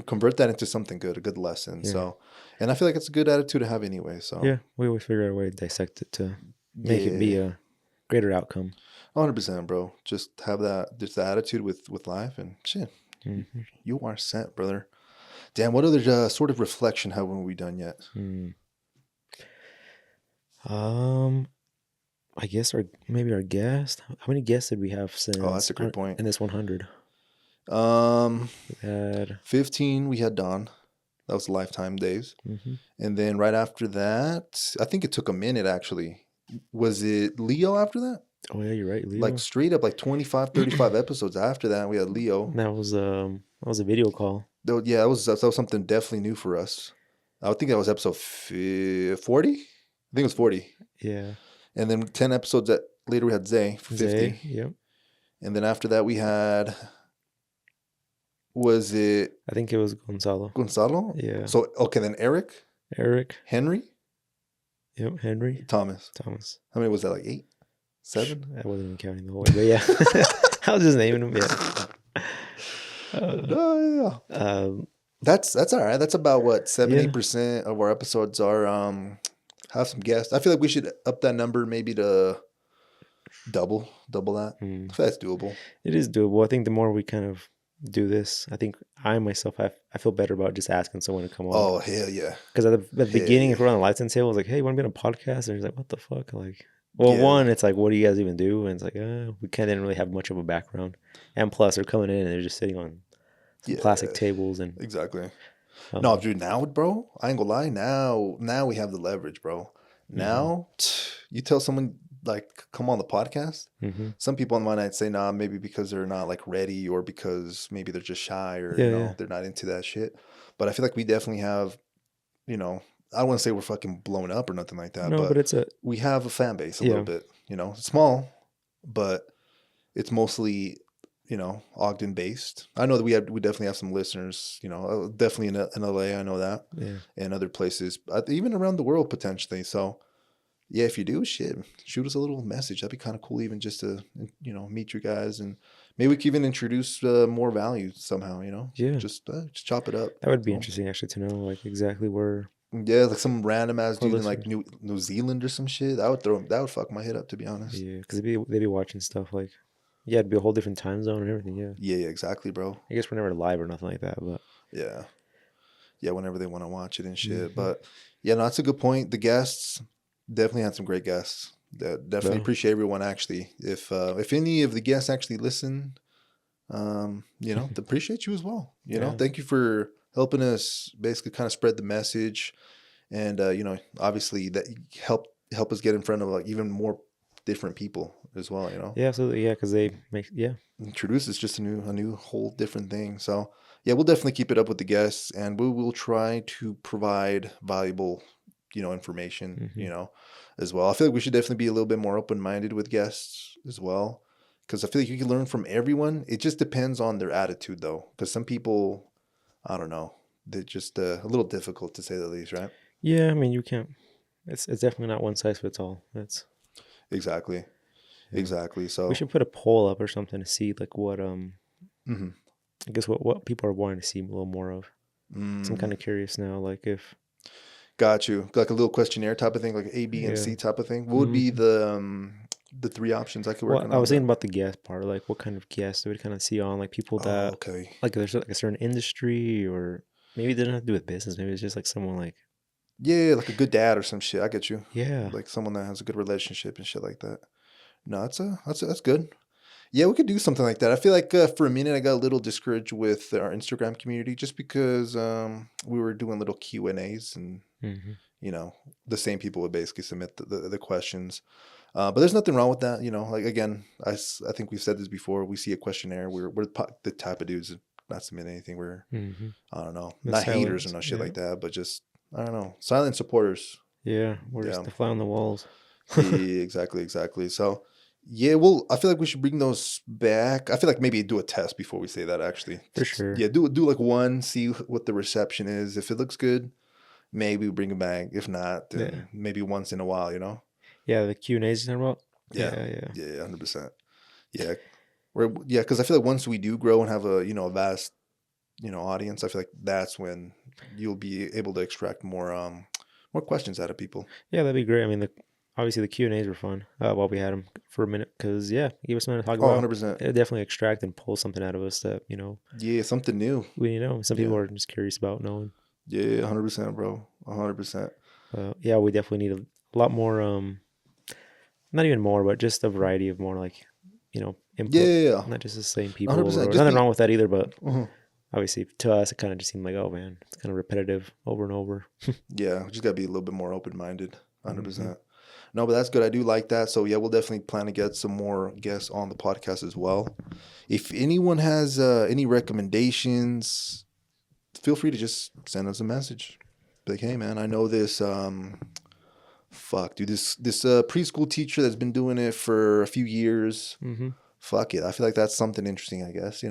S2: convert that into something good, a good lesson.
S1: Yeah.
S2: So, and I feel like it's a good attitude to have anyway. So
S1: Yeah, we always figure out a way to dissect it to make it be a greater outcome.
S2: 100%, bro. Just have just the attitude with life and shit.
S1: Mm-hmm.
S2: You are set, brother. Damn, what other sort of reflection haven't we done yet?
S1: I guess maybe our guest. How many guests did we have since?
S2: Oh, that's a great point.
S1: In this 100.
S2: We
S1: had
S2: 15. We had Don. That was Lifetime Days.
S1: Mm-hmm.
S2: And then right after that, I think it took a minute actually. Was it Leo after that?
S1: Oh yeah, you're right, Leo.
S2: Like straight up like 25, 35 episodes after that, we had Leo.
S1: That was a video call.
S2: Yeah, that was something definitely new for us. I think that was episode 40. I think it was 40.
S1: Yeah.
S2: And then 10 episodes later we had Zay for 50.
S1: Zay, yep.
S2: And then after that we had, was it?
S1: I think it was Gonzalo.
S2: Gonzalo?
S1: Yeah.
S2: So, okay, then Eric? Henry?
S1: Yep, Henry.
S2: Thomas. How many was that, like 8? 7?
S1: I wasn't even counting the whole way, but yeah. I was just naming them, yeah.
S2: That's all right. That's about what 70% of our episodes are have some guests. I feel like we should up that number maybe to double that. I feel that's doable.
S1: It is doable. I think the more we kind of do this, I think I myself I feel better about just asking someone to come on.
S2: Oh hell yeah!
S1: Because at the beginning, if we're on the license table, I was like, "Hey, you want to be on a podcast?" And he's like, "What the fuck?" Like, well, one, it's like, "What do you guys even do?" And it's like, we didn't really have much of a background, and plus, they're coming in and they're just sitting on some plastic tables and
S2: exactly. No, dude, now, bro, I ain't gonna lie. Now we have the leverage, bro. Now, you tell someone like come on the podcast.
S1: Mm-hmm.
S2: Some people might say nah, maybe because they're not like ready or because maybe they're just shy or they're not into that shit. But I feel like we definitely have, I don't want to say we're fucking blown up or nothing like that.
S1: No, but
S2: we have a fan base a little bit. It's small, but it's mostly Ogden based. I know that we definitely have some listeners. Definitely in LA. I know that.
S1: Yeah.
S2: And other places, even around the world potentially. So. Yeah, if you do, shoot us a little message. That'd be kind of cool, even just to, meet you guys. And maybe we can even introduce more value somehow,
S1: Yeah.
S2: Just chop it up.
S1: That would be interesting, actually, to know, like, exactly where.
S2: Yeah, like some random ass dude in, like, New Zealand or some shit. That would fuck my head up, to be honest.
S1: Yeah, because they'd be watching stuff, like, it'd be a whole different time zone and everything, yeah.
S2: Yeah, exactly, bro.
S1: I guess we're never live or nothing like that, but.
S2: Yeah. Yeah, whenever they want to watch it and shit. Mm-hmm. But, yeah, no, that's a good point. The guests... Definitely had some great guests. Definitely appreciate everyone. Actually, if any of the guests actually listen, appreciate you as well.
S1: Yeah.
S2: Thank you for helping us basically kind of spread the message, and obviously that help us get in front of like even more different people as well.
S1: Yeah, absolutely. Yeah, because they make
S2: Introduce is just a new whole different thing. So yeah, we'll definitely keep it up with the guests, and we will try to provide valuable, information, as well. I feel like we should definitely be a little bit more open minded with guests as well, because I feel like you can learn from everyone. It just depends on their attitude, though, because some people, I don't know, they're just a little difficult to say the least, right?
S1: Yeah, I mean, you can't. It's definitely not one size fits all. It's
S2: Exactly,
S1: yeah.
S2: exactly.
S1: We
S2: So,
S1: should put a poll up or something to see like what
S2: mhm.
S1: I guess what people are wanting to see a little more of. 'Cause I'm kind
S2: mm,
S1: of curious now, like if
S2: got you. Like a little questionnaire type of thing, like A, B, and
S1: yeah.
S2: C type of thing. What would be
S1: hmm
S2: the three options I could
S1: Well,
S2: working
S1: I
S2: on
S1: was thinking
S2: that?
S1: about the guest part, like what kind of guests do we kind of see on, like people
S2: Oh,
S1: that
S2: okay.
S1: like there's like a certain industry, or maybe they don't have to do with business. Maybe it's just like someone like
S2: Yeah, like a good dad or some shit. I get you.
S1: yeah,
S2: Like someone that has a good relationship and shit like that. No, that's good. Yeah, we could do something like that. I feel like for a minute I got a little discouraged with our Instagram community just because we were doing little Q&As, and
S1: hmm
S2: you know the same people would basically submit the questions. But there's nothing wrong with that. Like again, I think we've said this before. We see a questionnaire. We're the type of dudes that not submit anything. We're,
S1: hmm
S2: I don't know,
S1: the
S2: not haters or
S1: silence,
S2: no shit
S1: yeah,
S2: like that, but just, I don't know, silent supporters.
S1: yeah, we're just
S2: Yeah.
S1: the fly on the walls.
S2: Yeah, exactly, exactly. So, yeah, well, I feel like we should bring those back. I feel like maybe do a test before we say that. Actually,
S1: For sure.
S2: yeah, do like one, see what the reception is. If it looks good, maybe we bring it back. If not,
S1: Yeah,
S2: then maybe once in a while.
S1: yeah, the Q&As you're talking about.
S2: Yeah,
S1: Yeah, yeah,
S2: yeah, 100%. Yeah, yeah, because I feel like once we do grow and have a vast audience, I feel like that's when you'll be able to extract more questions out of people.
S1: yeah. That'd be great. I mean, obviously the Q&As were fun while we had them for a minute, because yeah, give us something to talk
S2: Oh,
S1: about.
S2: 100%.
S1: It'll definitely extract and pull something out of us that
S2: Yeah, something new.
S1: some people
S2: Yeah.
S1: are just curious about knowing.
S2: Yeah, 100%, bro. 100%.
S1: Yeah, we definitely need a lot more. Not even more, but just a variety of more like input,
S2: Yeah,
S1: not just the same people over and
S2: 100%.
S1: over.
S2: Just
S1: Nothing
S2: be,
S1: wrong with that either, but
S2: mhm.
S1: obviously to us it kind of just seemed like, oh man, it's kind of repetitive over and over.
S2: Yeah, just gotta be a little bit more open-minded.
S1: hmm
S2: 100%. No, but that's good. I do like that. So yeah, we'll definitely plan to get some more guests on the podcast as well. If anyone has any recommendations, feel free to just send us a message. Be like, hey man, I know this fuck, dude, this preschool teacher that's been doing it for a few years.
S1: hmm
S2: Fuck it. I feel like that's something interesting, I guess.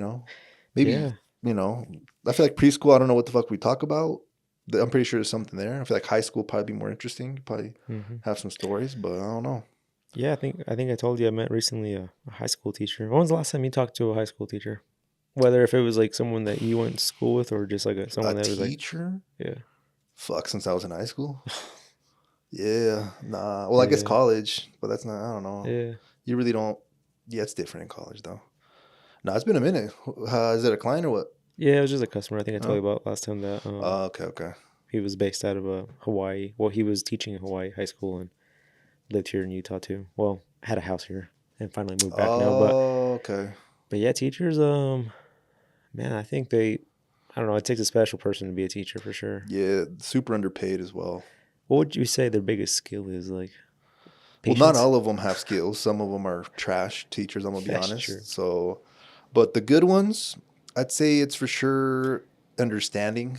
S2: Maybe,
S1: Yeah.
S2: I feel like preschool, I don't know what the fuck we talk about. I'm pretty sure there's something there. I feel like high school probably be more interesting. Probably
S1: hmm
S2: have some stories, but I don't know.
S1: Yeah, I think I told you I met recently a high school teacher. When was the last time you talked to a high school teacher? Whether if it was like someone that you went to school with or just like
S2: A
S1: someone that was like,
S2: teacher?
S1: yeah,
S2: Fuck, since I was in high school? Yeah, nah. Well, I guess
S1: yeah,
S2: college, but that's not, I don't know.
S1: yeah,
S2: You really don't. Yeah, it's different in college, though. Nah, it's been a minute. Is it a client or what?
S1: yeah. It was just a customer. I think I told
S2: Huh?
S1: you about last time that
S2: Okay, okay.
S1: he was based out of Hawaii. Well, he was teaching in Hawaii high school and lived here in Utah too. Well, had a house here and finally moved back now. But
S2: Oh, okay.
S1: but yeah, teachers. Man, I think I don't know. It takes a special person to be a teacher for sure.
S2: Yeah, super underpaid as well.
S1: What would you say their biggest skill is? Like
S2: Well, not
S1: patience?
S2: all of them have skills. Some of them are trash teachers, I'm gonna be
S1: That's true.
S2: honest. So, but the good ones, I'd say it's for sure understanding.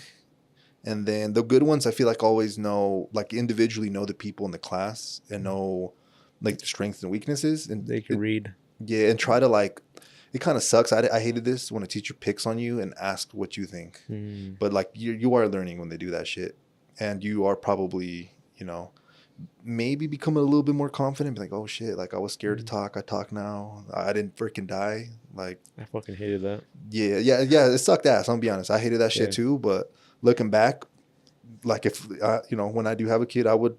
S2: And then the good ones, I feel like always know, like individually know the people in the class and know like their strengths and weaknesses. And
S1: They can read.
S2: yeah, and try to like, it kind of sucks. I hated this when a teacher picks on you and asks what you think.
S1: Mm,
S2: But like you are learning when they do that shit. And you are probably, maybe becoming a little bit more confident. Be like, oh shit, like I was scared to
S1: mm.
S2: talk. I talk now. I didn't freaking die. Like,
S1: I fucking hated that.
S2: yeah, yeah, yeah. It sucked ass. I'm gonna be honest. I hated that shit
S1: Yeah.
S2: too. But looking back, like if when I do have a kid, I would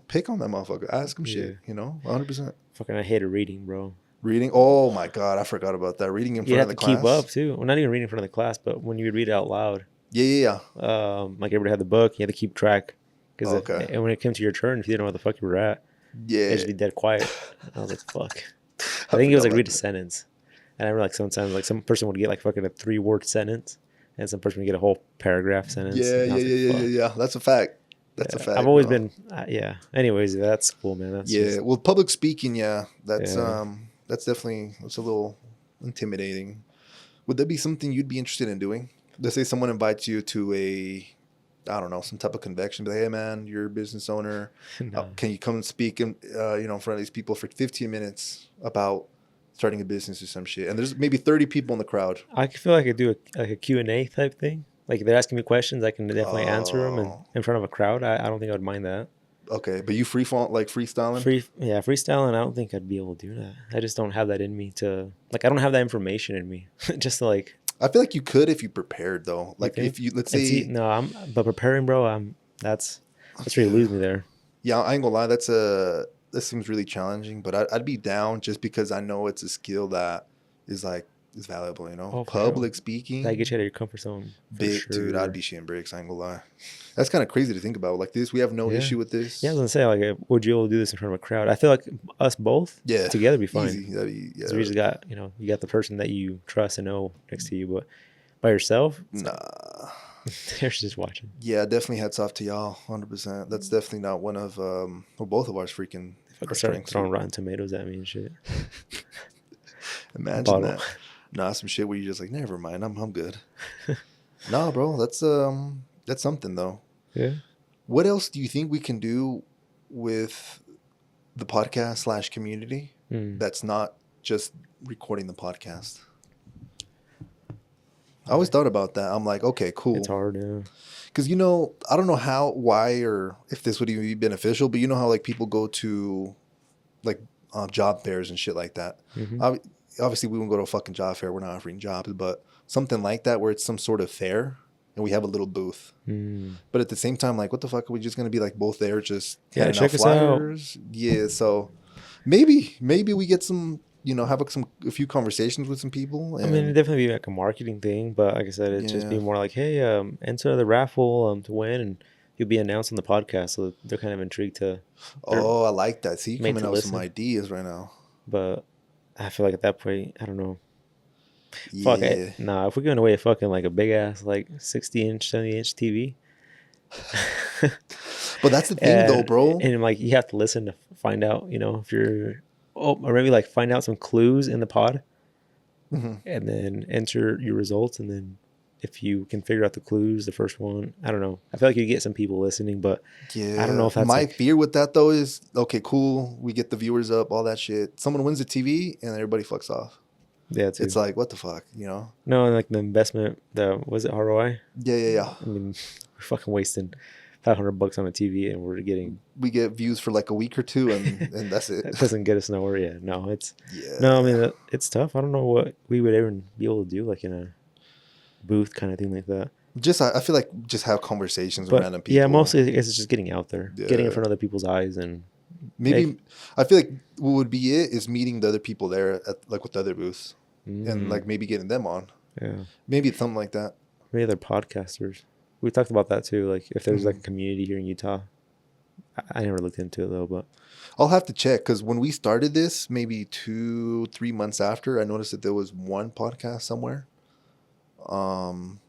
S2: pick on that motherfucker. Ask him
S1: Yeah.
S2: shit. 100%.
S1: Fucking I hated reading, bro.
S2: Reading. Oh my god, I forgot about that. Reading in
S1: You'd
S2: front of
S1: have
S2: the
S1: to keep
S2: class.
S1: up too. Well, not even reading in front of the class, but when you would read it out loud,
S2: Yeah, yeah,
S1: like everybody had the book, you had to keep track.
S2: yeah.
S1: Because
S2: Okay.
S1: and when it came to your turn, if you didn't know what the fuck you were at,
S2: Yeah.
S1: It'd just be dead quiet. And I was like, fuck. I
S2: I
S1: think it was
S2: forgot
S1: like
S2: about
S1: read a
S2: that.
S1: sentence. And I remember like sometimes like some person would get like fucking a 3-word sentence, and some person would get a whole paragraph sentence.
S2: Yeah,
S1: And I
S2: yeah,
S1: was like,
S2: yeah, yeah,
S1: fuck.
S2: yeah, yeah. That's a fact. That's a
S1: Yeah, I've
S2: fact,
S1: always
S2: bro.
S1: been. Yeah. Anyways, that's cool, man. That's
S2: Yeah.
S1: just
S2: Well, public speaking, yeah,
S1: yeah.
S2: that's definitely that's a little intimidating. Would that be something you'd be interested in doing? Let's say someone invites you to a, I don't know, some type of convention. Be like, hey man, you're a business owner.
S1: No,
S2: Can you come and speak in, in front of these people for 15 minutes about starting a business or some shit? And there's maybe 30 people in the crowd.
S1: I could feel like I could do like a Q&A type thing. Like if they're asking me questions, I can definitely answer them, and
S2: Oh,
S1: in front of a crowd, I don't think I would mind that.
S2: okay. But you freestyling?
S1: Freestyling, I don't think I'd be able to do that. I just don't have that in me to like. I don't have that information in me. Just to, like,
S2: I feel like you could if you prepared though.
S1: you
S2: Like
S1: think?
S2: if you, let's
S1: And see,
S2: say,
S1: no, but preparing, bro. That's where you
S2: yeah,
S1: lose me there.
S2: yeah. I ain't gonna lie. That seems really challenging. But I'd be down just because I know it's a skill that is like is valuable. You know,
S1: Oh, for sure.
S2: public
S1: That
S2: speaking.
S1: gets you out of your comfort zone for
S2: Big dude, I'd
S1: sure.
S2: be shitting bricks. I ain't gonna lie. That's kind of crazy to think about. Like this, we have no
S1: Yeah.
S2: issue with
S1: Yeah, I was
S2: this.
S1: gonna say like, would you able to do this in front of a crowd? I feel like us both
S2: Yeah,
S1: together be fine.
S2: easy. That'd be,
S1: Because we
S2: yeah.
S1: just got, you got the person that you trust and know next to you, but by yourself, it's like
S2: Nah.
S1: they're just watching.
S2: Yeah, definitely hats off to y'all. 100%. That's definitely not one of well, both of
S1: If I
S2: our
S1: could start
S2: strengths.
S1: throwing Rotten Tomatoes at me and shit,
S2: Imagine
S1: bottle.
S2: that. Nah, some shit where you're just like, never mind. I'm good. Nah, bro. That's something though.
S1: Yeah.
S2: What else do you think we can do with the podcast slash community
S1: Mm.
S2: that's not just recording the podcast? I always thought about that. I'm like, okay,
S1: It's
S2: cool.
S1: hard, yeah.
S2: Because, I don't know why, or if this would even be beneficial, but you know how like people go to like job fairs and shit like that.
S1: Mm-hmm.
S2: Obviously, we won't go to a fucking job fair. We're not offering jobs, but something like that where it's some sort of fair and we have a little booth.
S1: Mm.
S2: But at the same time, like, what the fuck are we just going to be like both there just
S1: Yeah,
S2: handing out
S1: check us out.
S2: flyers? Yeah, so maybe we get some, have a few conversations with some people
S1: I mean, it'd
S2: and
S1: definitely be like a marketing thing, but like I said, it'd just be
S2: yeah.
S1: more like, hey, enter the raffle to win, and you'll be announced on the podcast, so they're kind of intrigued to, they're
S2: Oh, I like that. See, you
S1: made
S2: coming
S1: to
S2: out with some
S1: listen.
S2: ideas right now.
S1: But I feel like at that point, I don't know. Fuck it.
S2: Yeah.
S1: Nah, if we're giving away a fucking like a big ass like 60-inch, 70-inch TV,
S2: But that's the thing though,
S1: and
S2: bro.
S1: and like you have to listen to find out, if you're or maybe like find out some clues in the pod,
S2: Hmm.
S1: and then enter your results, and then if you can figure out the clues, the first one, I don't know. I feel like you get some people listening, but I don't know
S2: Yeah.
S1: if that's
S2: My
S1: like
S2: fear with that though is okay, cool. We get the viewers up, all that shit. Someone wins the TV and everybody fucks off.
S1: yeah
S2: It's
S1: too.
S2: like, what the fuck, you know?
S1: No, and like the investment, the was it ROI?
S2: Yeah, yeah, yeah.
S1: I mean, we're fucking wasting $500 on a TV, and we're getting
S2: We get views for like a week or two and that's it.
S1: that doesn't get us nowhere. Yeah, no, no. I
S2: Yeah.
S1: mean, it's tough. I don't know what we would ever be able to do, like in a booth kind of thing like that.
S2: I feel like just have conversations with
S1: But
S2: random
S1: yeah,
S2: people.
S1: mostly it's just getting out there, getting in
S2: Yeah.
S1: front of other people's eyes, and
S2: Maybe
S1: like,
S2: I feel like what would be it is meeting the other people there at like with the other booths and
S1: mm,
S2: like maybe getting them on.
S1: yeah,
S2: Maybe it's something like that.
S1: maybe other podcasters. We talked about that too. Like if there's like a
S2: Mhm.
S1: community here in Utah, I never looked into it though. But
S2: I'll have to check because when we started this, maybe 3 months after, I noticed that there was one podcast somewhere. Um,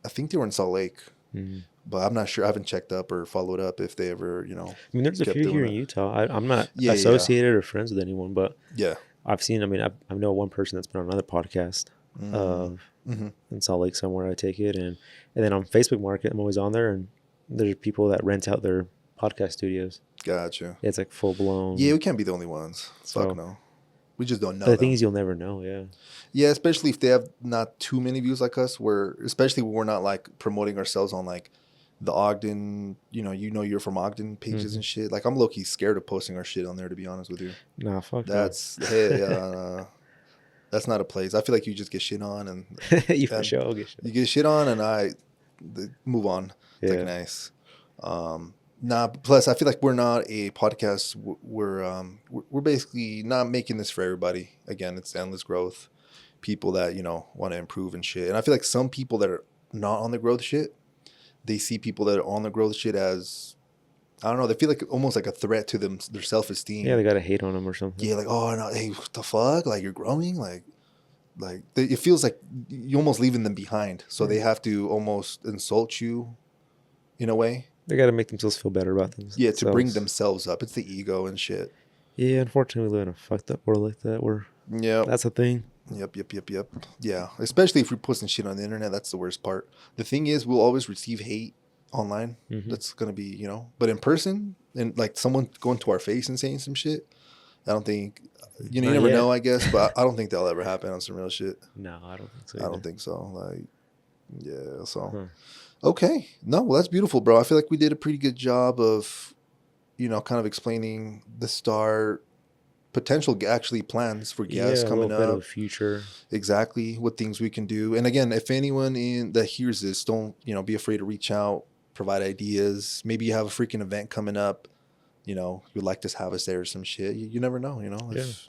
S2: I think they were in Salt Lake,
S1: mm.
S2: but I'm not sure. I haven't checked up or followed up if they ever,
S1: I mean, there's a
S2: kept
S1: few
S2: doing
S1: here in
S2: it.
S1: Utah. I'm not
S2: Yeah, yeah,
S1: associated or friends with anyone, but
S2: yeah.
S1: I've seen. I mean, I know one person that's been on another podcast
S2: Mm. Hmm.
S1: in Salt Lake somewhere. I take it, and then on Facebook Market, I'm always on there, and there's people that rent out their podcast studios.
S2: Gotcha.
S1: It's like full blown.
S2: Yeah, we can't be the only ones.
S1: So,
S2: Fuck no. We just don't
S1: but
S2: know
S1: the thing
S2: them.
S1: is, you'll never know. Yeah.
S2: Yeah, especially if they have not too many views like us, especially when we're not like promoting ourselves on like the Ogden, you're from Ogden pages
S1: Mhm.
S2: and shit. Like I'm low key scared of posting our shit on there, to be honest with you.
S1: Nah, fuck
S2: That's hey, that's not a place. I feel like you just get shit on and
S1: no. You for
S2: and
S1: sure get shit.
S2: you get shit on and move on. It's like
S1: Yeah.
S2: nice. Nah. Plus, I feel like we're not a podcast. We're basically not making this for everybody. Again, it's endless growth. People that want to improve and shit. And I feel like some people that are not on the growth shit, they see people that are on the growth shit as I don't know. They feel like almost like a threat to their self esteem.
S1: Yeah, they gotta hate on them or something.
S2: Yeah, like, oh no, hey, what the fuck? Like you're growing, it feels like you're almost leaving them behind. So they have to almost insult you in a way.
S1: They gotta make themselves feel better about themselves.
S2: Yeah, to bring themselves up. It's the ego and shit.
S1: Yeah, unfortunately, we live in a fucked up world like that where that's a thing.
S2: Yep. Yeah, especially if we're posting shit on the internet, that's the worst part. The thing is, we'll always receive hate online. That's gonna be, but in person, and like someone going to our face and saying some shit, I don't think, you never know, I guess, but I don't think that'll ever happen on some real shit.
S1: No, I don't think so.
S2: I don't think so. Like, yeah, so okay, no, well, that's beautiful, bro. I feel like we did a pretty good job of, kind of explaining the start. Potential actually plans for guests coming up,
S1: bit of future,
S2: exactly what things we can do. And again, if anyone that hears this, don't be afraid to reach out, provide ideas. Maybe you have a freaking event coming up, you'd like to have us there or some shit. You never know, if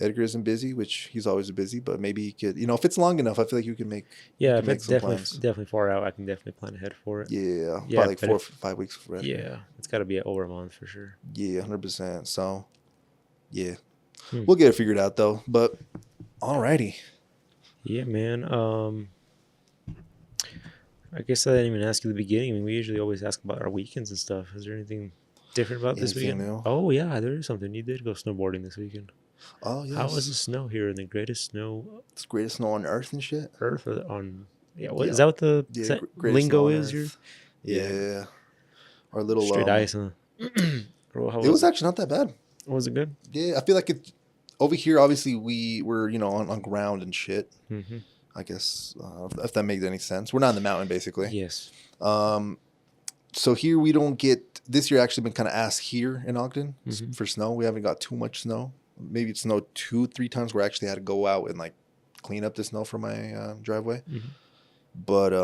S2: Edgar isn't busy, which he's always busy, but maybe he could, if it's long enough, I feel like you can make
S1: if it's definitely far out, I can definitely plan ahead for it.
S2: Yeah, probably like 4 or 5 weeks for it.
S1: Yeah, it's got to be over a month for sure.
S2: Yeah, 100%. So yeah, we'll get it figured out though. But alrighty.
S1: Yeah, man. I guess I didn't even ask you at the beginning. I mean, we usually always ask about our weekends and stuff. Is there anything different about this weekend? New? Oh yeah, there is something. You did go snowboarding this weekend.
S2: Oh yeah.
S1: How was the snow here in the greatest snow?
S2: It's the greatest snow on Earth and shit.
S1: Earth on is that what the lingo is here?
S2: Yeah. Our little
S1: straight ice, huh?
S2: It was actually not that bad.
S1: Was it good?
S2: Yeah, I feel like it over here. Obviously, we were on ground and shit. I guess if that makes any sense. We're not in the mountain, basically.
S1: Yes.
S2: So here we don't get. This year actually been kind of ass here in Ogden for snow. We haven't got too much snow. Maybe it snowed 2-3 times where I actually had to go out and like clean up the snow from my driveway. But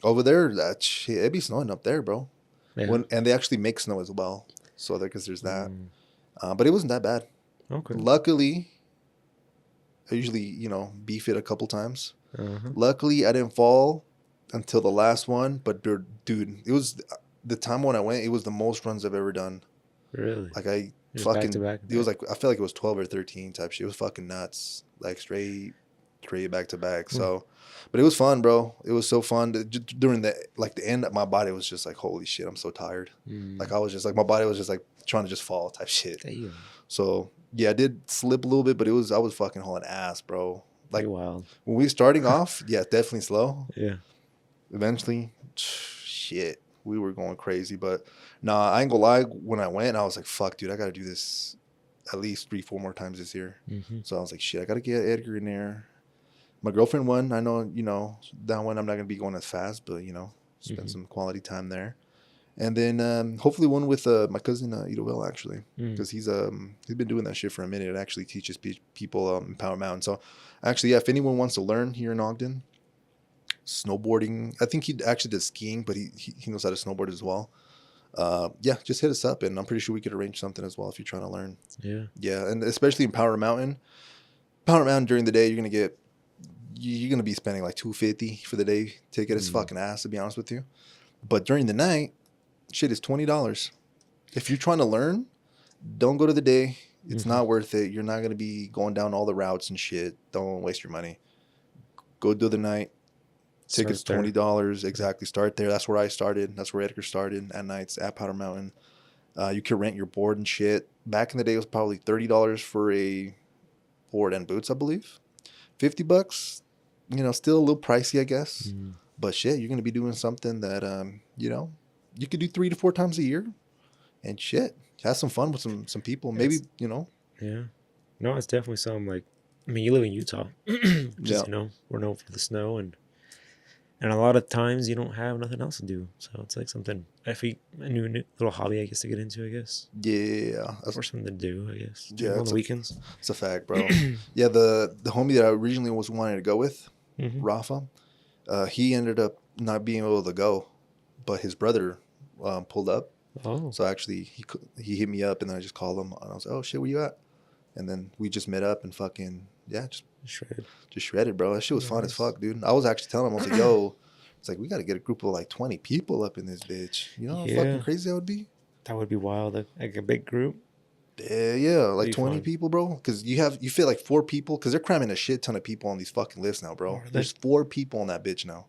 S2: over there, that shit, it'd be snowing up there, bro. Yeah. And they actually make snow as well. So because there's that. But it wasn't that bad.
S1: Okay.
S2: Luckily, I usually, beef it a couple times. Luckily, I didn't fall until the last one. But dude, it was the time when I went. It was the most runs I've ever done.
S1: Really?
S2: Like I fucking. Back. It was like I felt like it was 12 or 13 type shit. It was fucking nuts. Like straight back to back. So, but it was fun, bro. It was so fun. During the end, my body was just like, holy shit, I'm so tired. Like I was just like, my body was just like trying to just fall type shit. Damn. So yeah, I did slip a little bit, but I was fucking hauling ass, bro. Like wild. When we were starting off, yeah, definitely slow. Yeah. Eventually, shit, we were going crazy. But nah, I ain't gonna lie. When I went, I was like, fuck, dude, I gotta do this at least 3-4 more times this year. So I was like, shit, I gotta get Edgar in there. My girlfriend won. I know, that one I'm not gonna be going as fast, but spend some quality time there. And then hopefully one with my cousin Idowell, actually, because he's been doing that shit for a minute. It actually teaches people in Power Mountain. So actually, yeah, if anyone wants to learn here in Ogden, snowboarding, I think he actually does skiing, but he knows how to snowboard as well. Yeah, just hit us up, and I'm pretty sure we could arrange something as well if you're trying to learn. Yeah, and especially in Power Mountain during the day, you're gonna be spending like $250 for the day ticket. It's fucking ass, to be honest with you. But during the night, shit is $20. If you're trying to learn, don't go to the day. It's not worth it. You're not gonna be going down all the routes and shit. Don't waste your money. Go do the night. Tickets $20. Exactly. Start there. That's where I started. That's where Edgar started at nights at Powder Mountain. You can rent your board and shit. Back in the day, it was probably $30 for a board and boots, I believe. $50, still a little pricey, I guess. But shit, you're gonna be doing something that you could do 3 to 4 times a year, and shit, have some fun with some people. Maybe
S1: Yeah. No, it's definitely something like. I mean, you live in Utah. Just we're known for the snow, and a lot of times you don't have nothing else to do. So it's like something. A new little hobby, I guess, to get into. I guess.
S2: Yeah.
S1: Or something to do. I guess.
S2: Yeah.
S1: On the weekends.
S2: It's a fact, bro. Yeah. The homie that I originally was wanting to go with, Rafa, he ended up not being able to go, but his brother pulled up. Oh. So actually, he hit me up, and then I just called him, and I was like, "Oh shit, where you at?" And then we just met up and fucking just shredded, bro. That shit was fun as fuck, dude. I was actually telling him, I was like, "Yo, it's like we got to get a group of like 20 people up in this bitch. You know how fucking crazy that would be?
S1: That would be wild. Like a big group.
S2: Yeah, like
S1: Be
S2: 20
S1: fun.
S2: people, bro. Because you fit like 4 people. Because they're cramming a shit ton of people on these fucking lists now,
S1: Oh,
S2: bro.
S1: really?
S2: There's 4 people on that bitch now.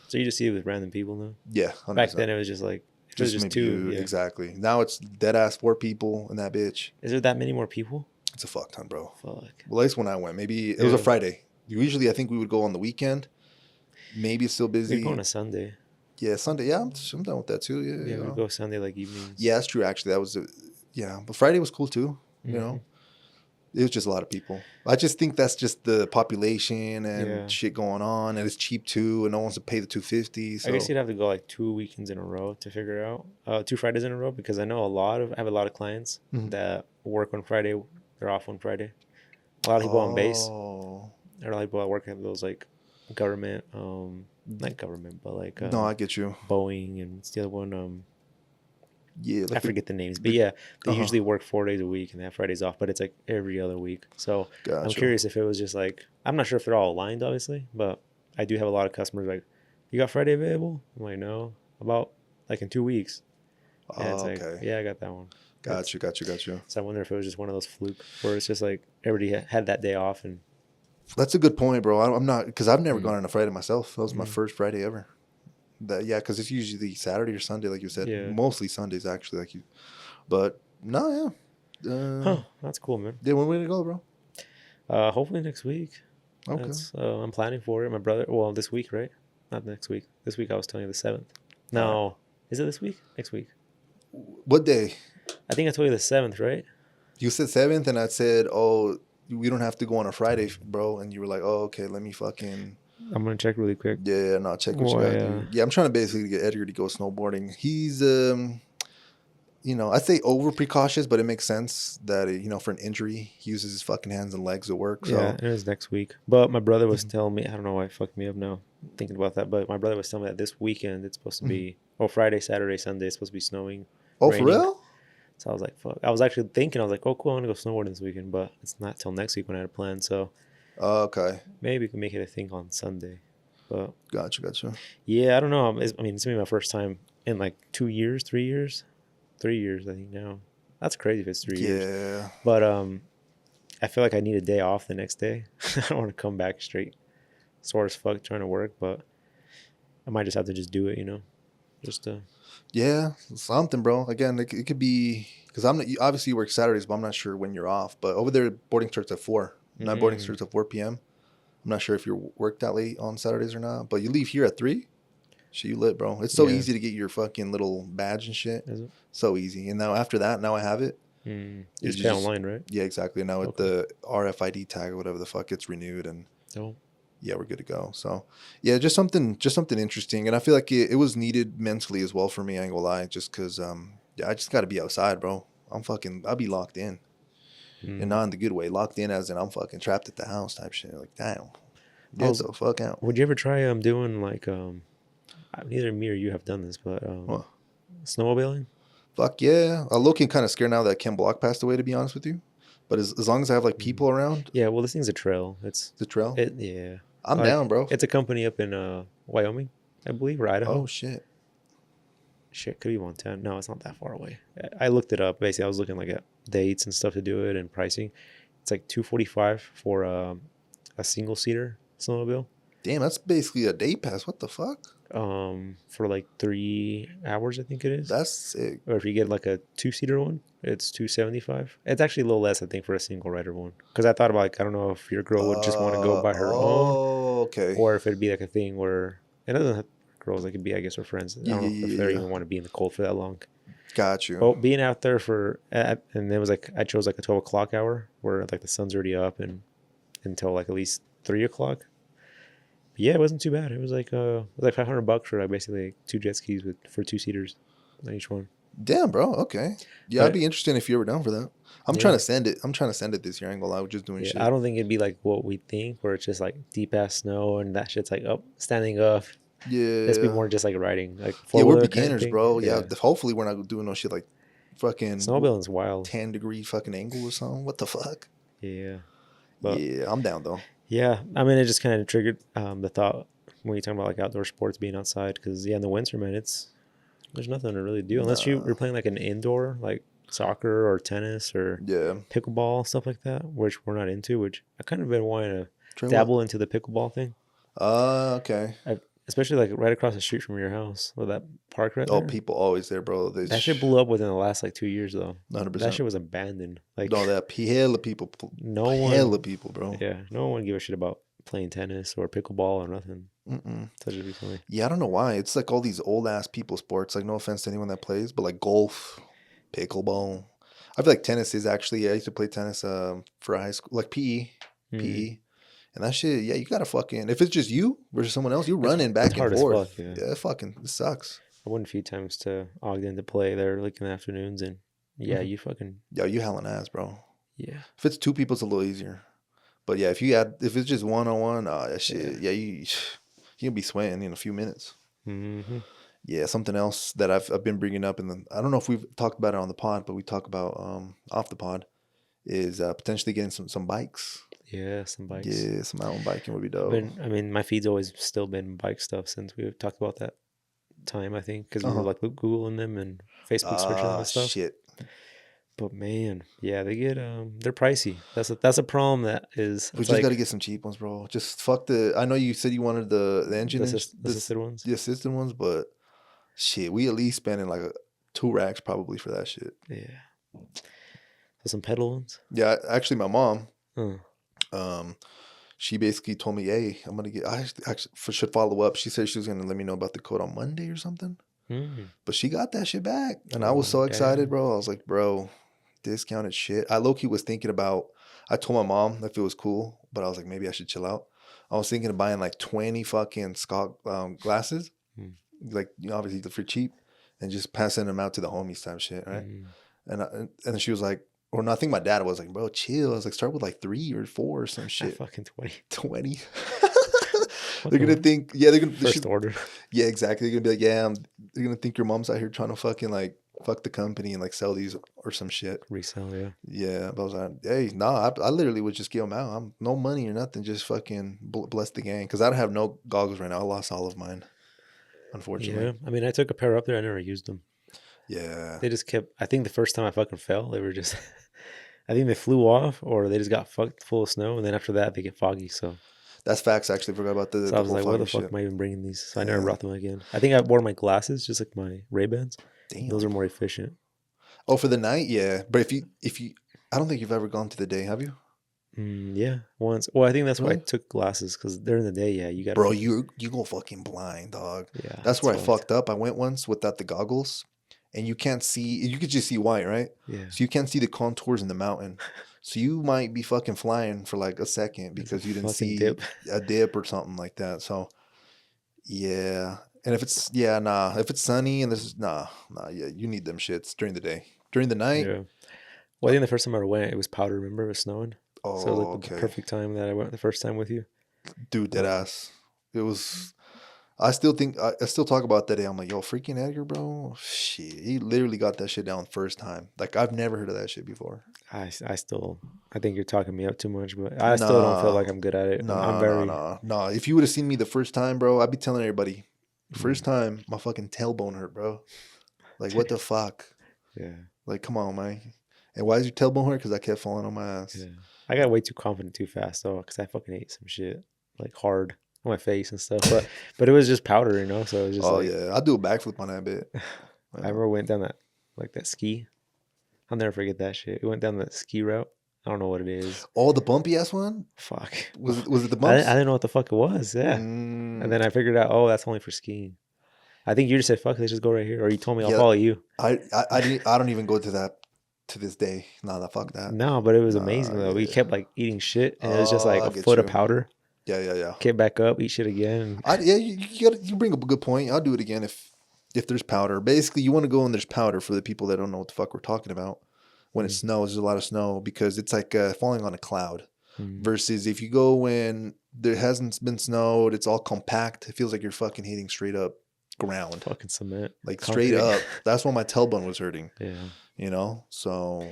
S1: So you just see it with random people now.
S2: Yeah,
S1: Back
S2: 100%.
S1: then it was just like if it was
S2: Just
S1: just
S2: maybe
S1: two.
S2: you,
S1: Yeah.
S2: exactly. Now it's dead ass 4 people in that bitch.
S1: Is there that many more people?
S2: It's a fuck ton, bro.
S1: Fuck.
S2: Well, at least when I went, maybe it was a Friday. Usually, I think we would go on the weekend. Maybe it's still
S1: We'd go
S2: busy.
S1: on a Sunday.
S2: Yeah, Sunday. Yeah, I'm down with that too. Yeah,
S1: Yeah, we'd go Sunday like evenings.
S2: Yeah, that's true. Actually, that was yeah. But Friday was cool too. You know, it was just a lot of people. I just think that's just the population and shit going on, and it's cheap too, and no one wants to pay the $250. So
S1: I guess you'd have to go like 2 weekends in a row to figure out 2 Fridays in a row because I know I have a lot of clients that work on Friday. They're off on Friday. A lot of people on base. There are a lot of people that work at those like government, not government, but like
S2: no, I get you.
S1: Boeing and it's the other one.
S2: Yeah, like
S1: I forget the names, but yeah, they usually work 4 days a week and they have Fridays off, but it's like every other week. So I'm curious if it was just like I'm not sure if they're all aligned, obviously, but I do have a lot of customers like, you got Friday available? I'm like, no, about like in 2 weeks. And it's like, yeah, I got that one.
S2: Got you.
S1: So I wonder if it was just one of those fluke where it's just like everybody had that day off. And
S2: that's a good point, bro. I'm not, because I've never gone on a Friday myself. That was my first Friday ever. Yeah, because it's usually Saturday or Sunday, like you said. Yeah. Mostly Sundays, actually, like you. But no, yeah.
S1: That's cool, man.
S2: Yeah, when are we gonna go,
S1: bro? Hopefully next week.
S2: Okay.
S1: I'm planning for it. My brother. Well, this week, right? Not next week. This week I was telling you the 7th. No, is it this week? Next week.
S2: What day?
S1: I think I told you the 7th, right?
S2: You said 7th, and I said, "Oh, we don't have to go on a Friday, bro." And you were like, "Oh, okay, let me fucking."
S1: I'm gonna check really quick.
S2: Yeah, no, check what you gotta do. Yeah, I'm trying to basically get Edgar to go snowboarding. He's I'd say over precautious, but it makes sense that for an injury, he uses his fucking hands and legs at work. So.
S1: Yeah, it was next week. But my brother was telling me, I don't know why it fucked me up now thinking about that, but my brother was telling me that this weekend it's supposed to be, Friday, Saturday, Sunday, it's supposed to be snowing.
S2: Oh, raining. For real?
S1: So I was like, fuck. I was actually thinking, I was like, oh, cool, I'm gonna go snowboarding this weekend, but it's not till next week when I had a plan. So.
S2: Okay.
S1: Maybe we can make it a thing on Sunday. But
S2: gotcha.
S1: Yeah, I don't know. I mean, it's gonna be my first time in like 2 years, 3 years, 3 years. I think now. That's crazy if it's 3 years.
S2: Yeah.
S1: But I feel like I need a day off the next day. I don't want to come back straight sore as fuck trying to work, but I might just have to just do it. Just
S2: Yeah, something, bro. Again, it could be because obviously you work Saturdays, but I'm not sure when you're off. But over there, boarding starts at 4. Night boarding starts at 4 p.m. I'm not sure if you work that late on Saturdays or not, but you leave here at 3. Shit, you lit, bro. It's so easy to get your fucking little badge and shit.
S1: Is it?
S2: So easy. And now after that, now I have it.
S1: You just pay online, right?
S2: Yeah, exactly. Now with the RFID tag or whatever the fuck, it's renewed, and yeah, we're good to go. So yeah, just something interesting, and I feel like it was needed mentally as well for me. I ain't gonna lie, just because I just got to be outside, bro. I'll be locked in. And not in the good way. Locked in as in I'm fucking trapped at the house type shit. Like, damn. Get the fuck out.
S1: Would you ever try doing like neither me or you have done this, but snowmobiling?
S2: Fuck yeah. I'm looking kind of scared now that Ken Block passed away, to be honest with you. But as long as I have like people around.
S1: Yeah, well, this thing's a trail. It's
S2: the trail?
S1: Yeah.
S2: I'm down, bro.
S1: It's a company up in Wyoming, I believe, or Idaho.
S2: Oh shit.
S1: Shit, could be Montana. No, it's not that far away. I looked it up. Basically, I was looking like at dates and stuff to do it and pricing. It's like $245 for a single seater snowmobile.
S2: Damn, that's basically a day pass. What the fuck?
S1: For like 3 hours, I think it is.
S2: That's sick.
S1: Or if you get like a 2-seater one, it's $275. It's actually a little less, I think, for a single rider one. Because I thought about like, I don't know if your girl would just want to go by her own.
S2: Oh, okay.
S1: Or if it'd be like a thing where it doesn't have girls, it could be, I guess, her friends. I don't know if they even want to be in the cold for that long.
S2: Got you.
S1: Well, being out there and it was like I chose like a 12 o'clock hour where like the sun's already up and until like at least 3 o'clock. But yeah, it wasn't too bad. It was like $500 for like basically like 2 jet skis for 2-seaters on each one.
S2: Damn, bro. Okay. Yeah, I'd be interested if you were down for that. I'm trying to send it. I'm trying to send it this year. I ain't gonna lie. We're just doing shit.
S1: I don't think it'd be like what we think, where it's just like deep ass snow and that shit's like standing up.
S2: Yeah.
S1: Let's be more just like riding. Like
S2: we're beginners, bro. Yeah. Hopefully we're not doing no shit like fucking
S1: snowmobiling's wild.
S2: 10-degree fucking angle or something. What the fuck?
S1: Yeah.
S2: But, yeah, I'm down though.
S1: Yeah. I mean, it just kind of triggered the thought when you're talking about like outdoor sports being outside, because in the winter, man, it's There's nothing to really do unless
S2: Nah.
S1: you're playing like an indoor, like soccer or tennis or
S2: Yeah.
S1: pickleball, stuff like that, which we're not into. Which I kind of been wanting to
S2: Try what?
S1: dabble into the pickleball thing.
S2: Okay.
S1: Especially like right across the street from your house, or that park right
S2: Oh,
S1: there.
S2: people always there, bro. They
S1: That shit blew up within the last like 2 years though. That
S2: 100%.
S1: shit was abandoned. Like
S2: No, that hella people,
S1: no
S2: hella
S1: one,
S2: people, bro.
S1: yeah, no one give a shit about playing tennis or pickleball or nothing.
S2: Mm-mm.
S1: Such as recently.
S2: Yeah, I don't know why. It's like all these old ass people sports. Like, no offense to anyone that plays, but like golf, pickleball. I feel like tennis is actually. I used to play tennis for high school, like
S1: Mm.
S2: PE, and that shit. Yeah, you gotta fucking. If it's just you versus someone else, you're
S1: It's
S2: running
S1: it's
S2: back and
S1: hard as fuck.
S2: forth.
S1: Yeah,
S2: Yeah, it sucks.
S1: I went a few times to Ogden to play there, like in the afternoons, and yeah,
S2: Hmm.
S1: you fucking
S2: Yeah, you hauling ass, bro.
S1: yeah,
S2: If it's two people, it's a little easier. But yeah, if it's just one on one, that
S1: yeah.
S2: shit. Yeah, you'll be sweating in a few minutes.
S1: Hmm.
S2: Yeah, something else that I've been bringing up I don't know if we've talked about it on the pod, but we talk about off the pod is potentially getting some bikes.
S1: Yeah, some bikes.
S2: Yeah, some mountain biking would be
S1: I've
S2: dope.
S1: been, I mean, my feed's always still been bike stuff since we talked about that time, I think, because we were
S2: Uh-huh.
S1: like Googling them and Facebook searching them
S2: Ah,
S1: and stuff.
S2: shit.
S1: But man, yeah, they're pricey. That's a problem. That is,
S2: We
S1: it's
S2: just got to
S1: like
S2: get some cheap ones, bro. Just fuck I know you said you wanted the engine
S1: the assisted ones.
S2: the assistant ones, but shit, we at least spending like 2 racks probably for that shit.
S1: Yeah, so some pedal ones.
S2: Yeah, actually, my mom,
S1: Huh.
S2: um, she basically told me, "Hey, I'm gonna get." I actually should follow up. She said she was gonna let me know about the code on Monday or something.
S1: Mm.
S2: But she got that shit back, and I was
S1: Oh
S2: so excited,
S1: damn.
S2: bro. I was like, "Bro, discounted shit." I low key was thinking about. I told my mom if it was cool, but I was like, maybe I should chill out. I was thinking of buying like 20 fucking Scott glasses,
S1: Mm.
S2: like obviously for cheap, and just passing them out to the homies type shit, right?
S1: Mm.
S2: And then she was like, or no, I think my dad was like, bro, chill. I was like, start with like 3 or 4 or some
S1: I
S2: shit.
S1: fucking 20.
S2: 20.
S1: What
S2: They're gonna
S1: the
S2: think, yeah, they're gonna,
S1: first order?
S2: yeah, exactly. They're gonna be like, yeah, they're gonna think your mom's out here trying to fucking like fuck the company and like sell these or some shit.
S1: Resell, yeah.
S2: Yeah, but I was like, hey, nah, I literally would just give them out. I'm no money or nothing, just fucking bless the gang. Cause I don't have no goggles right now. I lost all of mine, unfortunately.
S1: Yeah. I mean, I took a pair up there. I never used them.
S2: Yeah,
S1: They just kept. I think the first time I fucking fell, they were just. I think they flew off, or they just got fucked full of snow, and then after that they get foggy. So,
S2: that's facts. Actually, forgot about
S1: so I
S2: the
S1: was
S2: whole
S1: like, "What
S2: foggy
S1: the fuck
S2: shit.
S1: am I even bringing these?" So I never
S2: Yeah,
S1: brought them again. I think I wore my glasses, just like my Ray Bans. Those
S2: damn.
S1: are more efficient.
S2: Oh, for the night, yeah. But if you, I don't think you've ever gone to the day, have you?
S1: Yeah, once. Well, I think that's why I
S2: Really?
S1: took glasses because during the day, yeah, you gotta
S2: Bro,
S1: fucking.
S2: you go fucking blind, dog.
S1: Yeah,
S2: That's
S1: it's
S2: where I
S1: fucked.
S2: fucked up. I went once without the goggles, and you can't see. You could just see white, right?
S1: Yeah,
S2: So you can't see the contours in the mountain. So you might be fucking flying for like a second
S1: it's a
S2: because you didn't
S1: fucking
S2: see
S1: dip.
S2: a dip or something like that. So yeah, and if it's if it's sunny and yeah, you need them shits during the day. During the night,
S1: Yeah. Well, I think the first time I went, it was powder. Remember, it was snowing. So it was like
S2: oh
S1: the
S2: okay,
S1: perfect time that I went the first time with you.
S2: dude, dead
S1: Um,
S2: ass. It was. I still think I still talk about that day. I'm like, yo, freaking Edgar, bro. Shit, he literally got that shit down first time. Like I've never heard of that shit before.
S1: I still, I think you're talking me up too much, but I still don't feel
S2: Nah,
S1: like I'm good at it. I'm
S2: nah, nah,
S1: very,
S2: nah, nah. If you would have seen me the first time, bro, I'd be telling everybody.
S1: mm,
S2: First time, my fucking tailbone hurt, bro. Like what the fuck?
S1: yeah,
S2: Like come on, man. And why is your tailbone hurt? Because I kept falling on my ass.
S1: yeah. I got way too confident too fast though, because I fucking ate some shit like hard on my face and stuff. But it was just powder, So it was just
S2: Oh
S1: like
S2: yeah, I'll do a backflip on that bit.
S1: I remember we went down that like that ski. I'll never forget that shit. We went down that ski route. I don't know what it is.
S2: Oh, the bumpy ass one?
S1: Fuck.
S2: Was it the
S1: I
S2: bumps?
S1: didn't know what the fuck it was. Yeah. And
S2: Mm,
S1: then I figured out, oh, that's only for skiing. I think you just said, fuck, let's just go right here. Or you told me I'll
S2: yeah,
S1: follow you.
S2: I don't even go to that to this day. Nah, fuck that.
S1: No, but it was
S2: Nah,
S1: amazing though. We
S2: yeah.
S1: kept like eating shit and it was just
S2: Oh,
S1: like
S2: I
S1: a
S2: get
S1: foot of
S2: you.
S1: powder.
S2: Yeah, yeah, yeah.
S1: Get back up, eat shit again.
S2: Yeah, you bring up a good point. I'll do it again if there's powder. Basically, you want to go when there's powder for the people that don't know what the fuck we're talking about. When it
S1: Mm,
S2: snows, there's a lot of snow because it's like falling on a cloud.
S1: mm,
S2: Versus if you go when there hasn't been snowed, it's all compact. It feels like you're fucking hitting straight up ground,
S1: fucking cement.
S2: like straight
S1: Concrete.
S2: up. That's when my tailbone was hurting.
S1: Yeah.
S2: So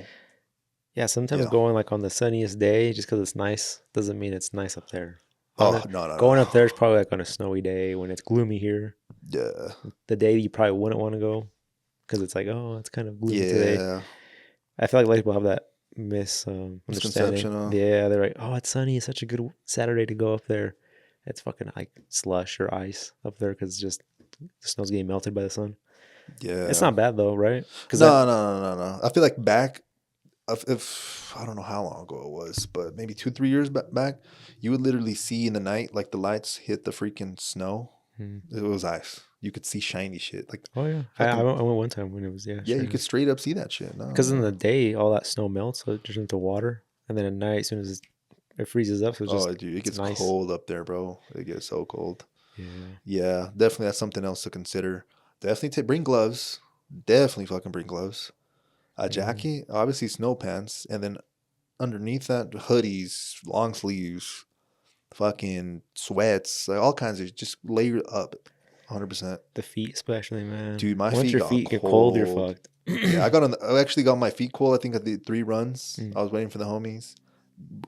S1: Yeah, sometimes
S2: yeah.
S1: going like on the sunniest day just because it's nice doesn't mean it's nice up there.
S2: Oh no no no.
S1: Going up there is probably like on a snowy day when it's gloomy here.
S2: Yeah.
S1: The day you probably wouldn't want to go because it's like, oh, it's kind of gloomy today.
S2: Yeah.
S1: I feel like a lot of people have that
S2: Misconception.
S1: understanding. Yeah, they're like, oh, it's sunny. It's such a good Saturday to go up there. It's fucking like slush or ice up there because just the snow's getting melted by the sun. It's
S2: Yeah.
S1: not bad though, right? Because that,
S2: No. I feel like back, if I don't know how long ago it was, but maybe 2, 3 years back, you would literally see in the night like the lights hit the freaking snow. It was ice. You could see shiny shit. Like
S1: oh yeah, I
S2: fucking
S1: went one time when it was
S2: yeah, you
S1: shiny.
S2: could straight up see that shit.
S1: Because in
S2: No.
S1: the day all that snow melts, so it turns into water, and then at night as soon as it freezes up, so it's
S2: Oh,
S1: just
S2: dude, it
S1: it's
S2: gets
S1: nice.
S2: cold up there, bro. It gets so cold.
S1: Yeah.
S2: Yeah, definitely that's something else to consider. Definitely bring gloves. Definitely fucking bring gloves. A
S1: Mm.
S2: jacket, obviously snow pants, and then underneath that hoodies, long sleeves, fucking sweats, like all kinds of just layer up 100%.
S1: The feet, especially, man.
S2: Dude, my
S1: Once
S2: feet
S1: your
S2: got
S1: feet get cold, you're
S2: cold.
S1: fucked.
S2: Yeah, I actually got my feet cold. I think I did 3 runs.
S1: Mm.
S2: I was waiting for the homies.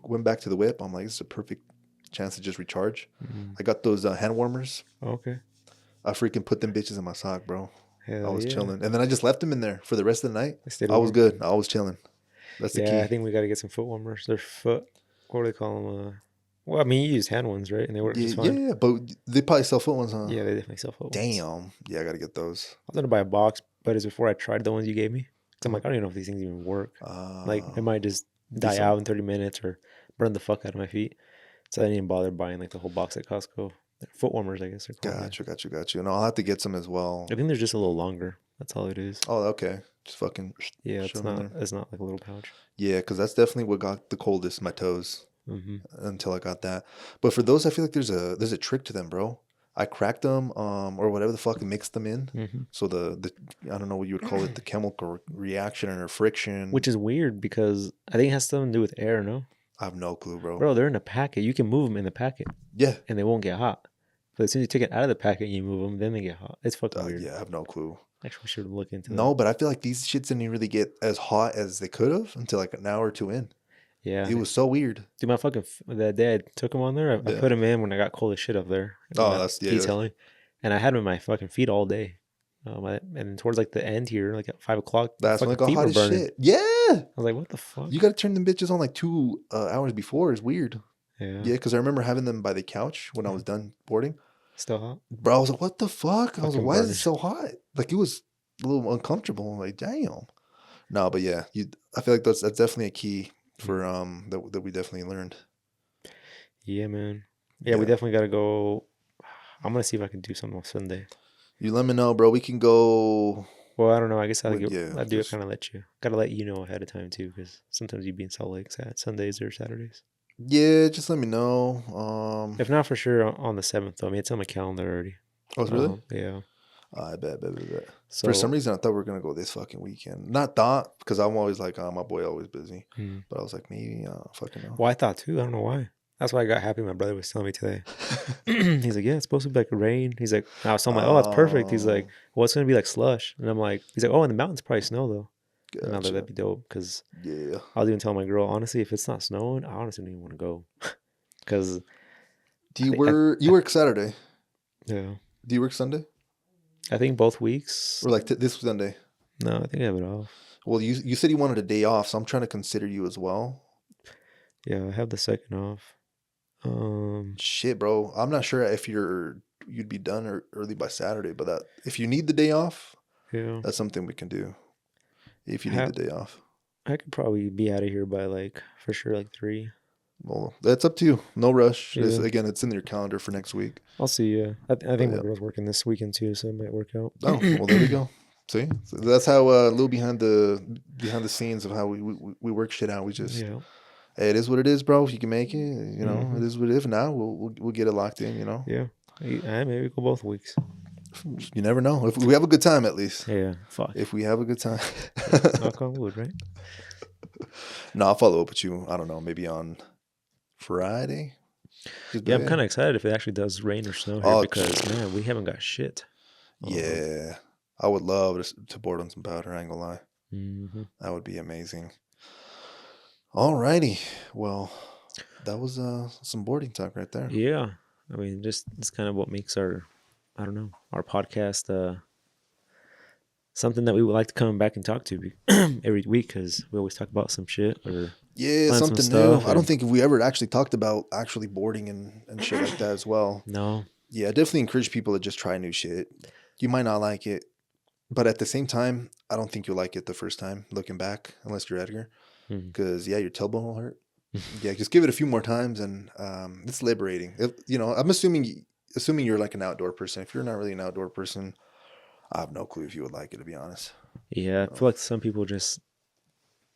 S2: Went back to the whip. I'm like, this is a perfect chance to just recharge.
S1: Mm.
S2: I got those hand warmers.
S1: Okay.
S2: I freaking put them bitches in my sock, bro. I
S1: Hell
S2: was
S1: yeah.
S2: chilling. And then I just left them in there for the rest of the night.
S1: They stayed
S2: I was
S1: warm.
S2: good. I was chilling. That's the
S1: Yeah, I
S2: key.
S1: think we got to get some foot warmers. They're foot. What do they call them? Well, I mean, you use hand ones, right? And they work
S2: Yeah,
S1: just fine.
S2: yeah, but they probably sell foot ones, huh?
S1: Yeah, they definitely sell foot ones.
S2: Damn. Yeah, I gotta get those.
S1: I was gonna buy a box, but it's before I tried the ones you gave me. Cause I'm
S2: Uh-huh.
S1: like, I don't even know if these things even work. Like, it
S2: Uh,
S1: might just
S2: be
S1: die
S2: some.
S1: out in 30 minutes or burn the fuck out of my feet. So I didn't even bother buying like the whole box at Costco. They're foot warmers, I guess they're called. Yeah.
S2: Got you. And I'll have to get some as well.
S1: I think they're just a little longer. That's all it is.
S2: Oh, okay. Just fucking
S1: Yeah,
S2: shove
S1: it's
S2: them in
S1: not.
S2: there.
S1: It's not like a little pouch.
S2: Yeah, because that's definitely what got the coldest, my toes,
S1: Mm-hmm.
S2: until I got that. But for those, I feel like there's a trick to them, bro. I cracked them, or whatever the fuck, and mixed them in.
S1: Mm-hmm.
S2: So the I don't know what you would call it, the chemical reaction or friction.
S1: Which is weird because I think it has something to do with air. No,
S2: I have no clue, bro.
S1: bro, they're in a packet. You can move them in the packet,
S2: Yeah,
S1: and they won't get hot. But as soon as you take it out of the packet and you move them, then they get hot. It's fucking weird.
S2: yeah, I have no clue.
S1: Actually, we should look into that.
S2: No, but I feel like these shits didn't really get as hot as they could have until like an hour or two in.
S1: Yeah,
S2: It was so weird.
S1: dude, my fucking that day I took them on there. I
S2: Yeah.
S1: put them in when I got cold as shit up there.
S2: Oh, that's yeah.
S1: Detailing, and I had them in my fucking feet all day. And towards like the end here, like at 5 o'clock,
S2: That's when
S1: fucking
S2: it got
S1: feet
S2: hot
S1: were
S2: as
S1: burning.
S2: shit. Yeah.
S1: I was like, what the fuck?
S2: You got to turn them bitches on like 2 hours before. It's weird.
S1: Yeah,
S2: Yeah, because I remember having them by the couch when I was done boarding.
S1: still hot.
S2: Bro, I was like, what the fuck? I was like,
S1: Fucking
S2: why is it
S1: burners.
S2: so hot? Like, it was a little uncomfortable. I'm like, damn. No, but yeah, I feel like that's definitely a key for that we definitely learned.
S1: Yeah, man. Yeah, we definitely gotta go. I'm gonna see if I can do something on Sunday.
S2: You let me know, bro. We can go.
S1: Well, I don't know. I guess I'll
S2: Yeah,
S1: do it. Kind of let you. Gotta let you know ahead of time too, because sometimes you'd be in Salt Lake Sundays or Saturdays.
S2: Yeah, just let me know.
S1: If not for sure on the 7th, though. I mean, it's on my calendar already.
S2: Oh, really?
S1: Yeah.
S2: I bet.
S1: So
S2: For some reason, I thought we were gonna go this fucking weekend. Not thought, because I'm always like, oh, my boy always busy. But I was like, maybe, fucking no.
S1: Well, I thought too. I don't know why. That's why I got happy. My brother was telling me today. He's like, yeah, it's supposed to be like rain. He's like, so I'm like, oh, that's perfect. He's like, well, it's gonna be like slush, and I'm like, he's like, oh, in the mountains probably snow though. And I thought that'd be dope because
S2: Yeah.
S1: I was even telling my girl, honestly, if it's not snowing, I honestly don't even want to go because
S2: You work Saturday?
S1: yeah,
S2: Do you work Sunday?
S1: I think both weeks.
S2: Or like this Sunday?
S1: No, I think I have it off.
S2: Well, you said you wanted a day off, so I'm trying to consider you as well.
S1: Yeah, I have the second off.
S2: Shit, bro. I'm not sure if you'd be done early by Saturday, but if you need the day off,
S1: Yeah,
S2: that's something we can do. If you need the day off.
S1: I could probably be out of here by like for sure like 3.
S2: Well, that's up to you. No rush.
S1: Yeah.
S2: It's in your calendar for next week.
S1: I'll see. Yeah, I think my
S2: yeah.
S1: girl's working this weekend too, so it might work out.
S2: Oh, well, there we go. See, so that's how a little behind the scenes of how we work shit out. We just,
S1: Yeah.
S2: hey, it is what it is, bro. If you can make it, it is what it is. If not, we'll get it locked in.
S1: Yeah. Maybe go both weeks.
S2: You never know. If we have a good time, at least.
S1: Yeah. Fuck.
S2: If we have a good time.
S1: Knock on wood, right?
S2: No, I'll follow up with you. I don't know, maybe on Friday.
S1: Yeah, I'm kind of excited if it actually does rain or snow here because man, we haven't got shit.
S2: Yeah, I would love to board on some powder. I ain't gonna lie.
S1: Mm-hmm.
S2: That would be amazing. Alrighty, well, that was some boarding talk right there.
S1: Yeah, I mean, just it's kind of what makes our I don't know, our podcast something that we would like to come back and talk to every week, because we always talk about some shit or
S2: Yeah,
S1: plan some
S2: something new.
S1: stuff.
S2: I don't
S1: And
S2: think we ever actually talked about actually boarding and shit like that as well.
S1: no,
S2: Yeah, I definitely encourage people to just try new shit. You might not like it, but at the same time, I don't think you'll like it the first time looking back, unless you're Edgar.
S1: mm.
S2: Because, yeah, your tailbone will hurt. Yeah, just give it a few more times, and it's liberating. I'm assuming you're like an outdoor person. If you're not really an outdoor person, I have no clue if you would like it, to be honest.
S1: Yeah, I feel like some people just,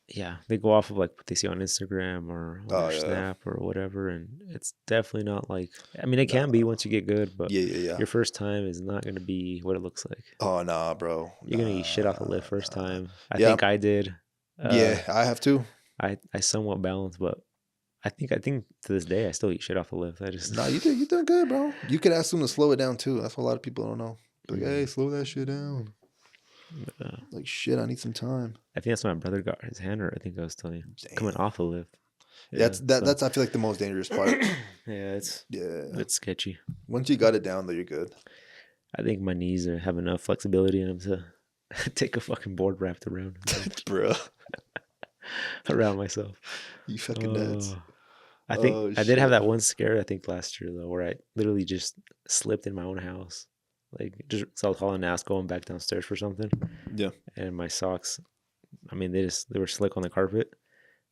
S1: yeah, they go off of like what they see on Instagram or on
S2: Oh,
S1: their
S2: yeah.
S1: Snap or whatever, and it's definitely not like. I mean, it
S2: Nah.
S1: can be once you get good, but
S2: Yeah.
S1: your first time is not going to be what it looks like.
S2: Oh, nah, bro.
S1: You're gonna eat shit off the lift first
S2: Nah.
S1: time. I
S2: Yeah,
S1: think I did.
S2: yeah, I have to.
S1: I somewhat balanced, but I think to this day I still eat shit off the lift. I just
S2: No, you did good, bro. You could ask them to slow it down too. That's what a lot of people don't know. Like, hey, slow that shit down. Like, shit, I need some time.
S1: I think that's when my brother got his hand hurt. I think I was telling you, coming off the lift.
S2: Yeah,
S1: So,
S2: that's I feel like the most dangerous part.
S1: yeah, it's sketchy.
S2: Once you got it down, though, you're good.
S1: I think my knees have enough flexibility in them to take a fucking board wrapped around
S2: Bro,
S1: around myself.
S2: you fucking nuts.
S1: I think I did have that one scare, I think last year though, where I literally just slipped in my own house. Like, just so I was hauling ass going back downstairs for something.
S2: Yeah.
S1: And my socks, I mean, they were slick on the carpet,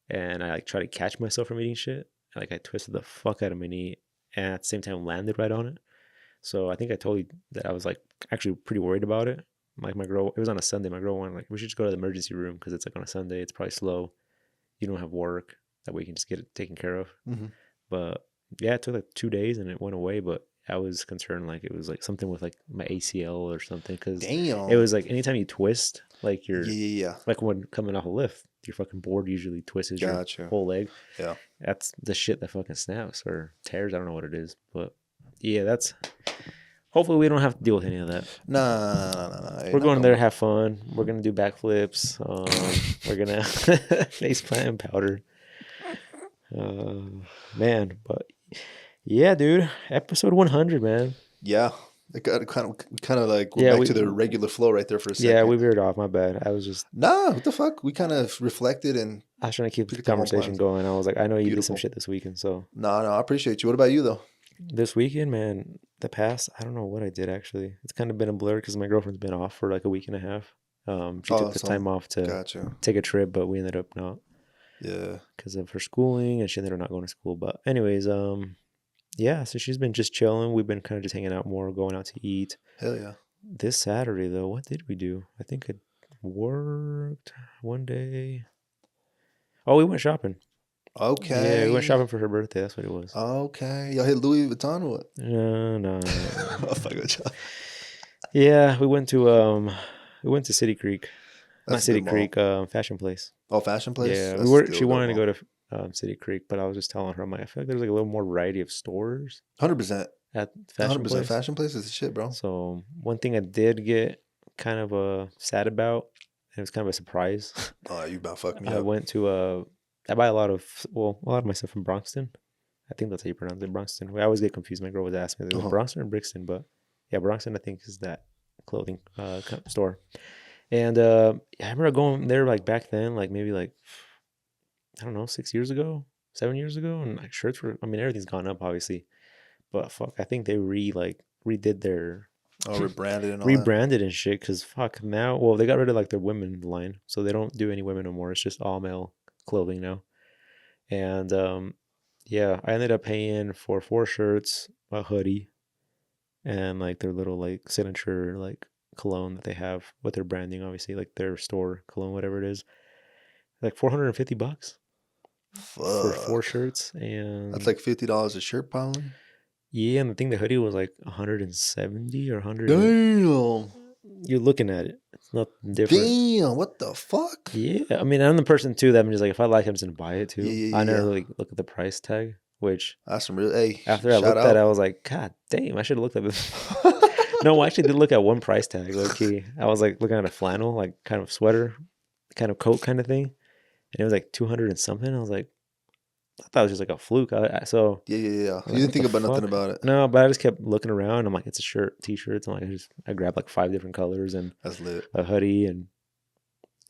S1: and I like tried to catch myself from eating shit. Like, I twisted the fuck out of my knee, and at the same time landed right on it. So I think I told you that I was like actually pretty worried about it. Like, my girl, it was on a Sunday. My girl wanted, like, we should just go to the emergency room because it's like on a Sunday. It's probably slow. You don't have work. That way you can just get it taken care of.
S2: Mm-hmm.
S1: But yeah, it took like 2 days and it went away. But I was concerned like it was like something with like my ACL or something, because it was like anytime you twist, like you're like when coming off a lift, your fucking board usually twists your whole leg.
S2: Yeah,
S1: that's the shit that fucking snaps or tears. I don't know what it is, but yeah, that's. Hopefully we don't have to deal with any of that.
S2: Nah.
S1: We're going there to have fun. We're gonna do backflips. We're gonna face plant and powder. Man, but yeah, dude, episode 100, man.
S2: Yeah, it got kind of like we're back to the regular flow right there for a second.
S1: Yeah, we veered off. My bad. I was just
S2: what the fuck. We kind of reflected and
S1: I was trying to keep the conversation going. I was like, I know you did some shit this weekend, so
S2: no, I appreciate you. What about you though?
S1: This weekend, man, the past, I don't know what I did actually. It's kind of been a blur because my girlfriend's been off for like a week and a half. She took the time off to take a trip, but we ended up not.
S2: Yeah.
S1: Because of her schooling, and she ended up not going to school. But anyways, yeah, so she's been just chilling. We've been kind of just hanging out more, going out to eat.
S2: Hell yeah.
S1: This Saturday, though, what did we do? I think I worked one day. Oh, we went shopping.
S2: Okay.
S1: Yeah, we went shopping for her birthday. That's what it was.
S2: Okay. Y'all hit Louis Vuitton or what?
S1: No.
S2: I'll fuck with y'all.
S1: Yeah, we went to City Creek. Not City Creek, Fashion Place.
S2: Oh, Fashion Place?
S1: Yeah, she wanted to go to City Creek, but I was just telling her, I'm like, I feel like there's like a little more variety of stores.
S2: 100%.
S1: At Fashion 100% Place.
S2: Fashion Place is the shit, bro.
S1: So one thing I did get kind of sad about, and it was kind of a surprise.
S2: Oh, you about fucked me up.
S1: I went to I buy a lot of my stuff from Bronxton. I think that's how you pronounce it, Bronxton. I always get confused. My girl would ask me, is it Bronxton or Brixton? But yeah, Bronxton I think is that clothing store. And I remember going there like back then, like maybe like, I don't know, 7 years ago, and like shirts were, I mean, everything's gone up obviously, but fuck, I think they redid their rebranded and shit, because fuck now, well, they got rid of like their women line, so they don't do any women no more. It's just all male clothing now. And yeah, I ended up paying for 4 shirts, a hoodie, and like their little like signature like cologne that they have with their branding, obviously, like their store cologne, whatever it is, like $450 for 4 shirts. And
S2: that's like $50 a shirt, probably.
S1: Yeah, and I think the hoodie was like 170 or 100.
S2: Damn.
S1: You're looking at it, it's nothing different.
S2: Damn, what the fuck?
S1: Yeah, I mean, I'm the person too that I'm just like, if I like it, I'm just gonna buy it too. I never really look at the price tag, which
S2: that's some real. Hey,
S1: after I looked at it, I was like, God damn, I should have looked at this. No, I actually did look at one price tag, low key. I was like looking at a flannel, like kind of sweater, kind of coat kind of thing. And it was like 200 and something. I was like, I thought it was just like a fluke. So
S2: Yeah.
S1: I'm
S2: You
S1: like,
S2: didn't
S1: what the
S2: think about nothing
S1: fuck?
S2: about it.
S1: No, but I just kept looking around. I'm like, it's a shirt, t-shirts. I'm like, I grabbed like 5 different colors and
S2: That's lit.
S1: a hoodie, and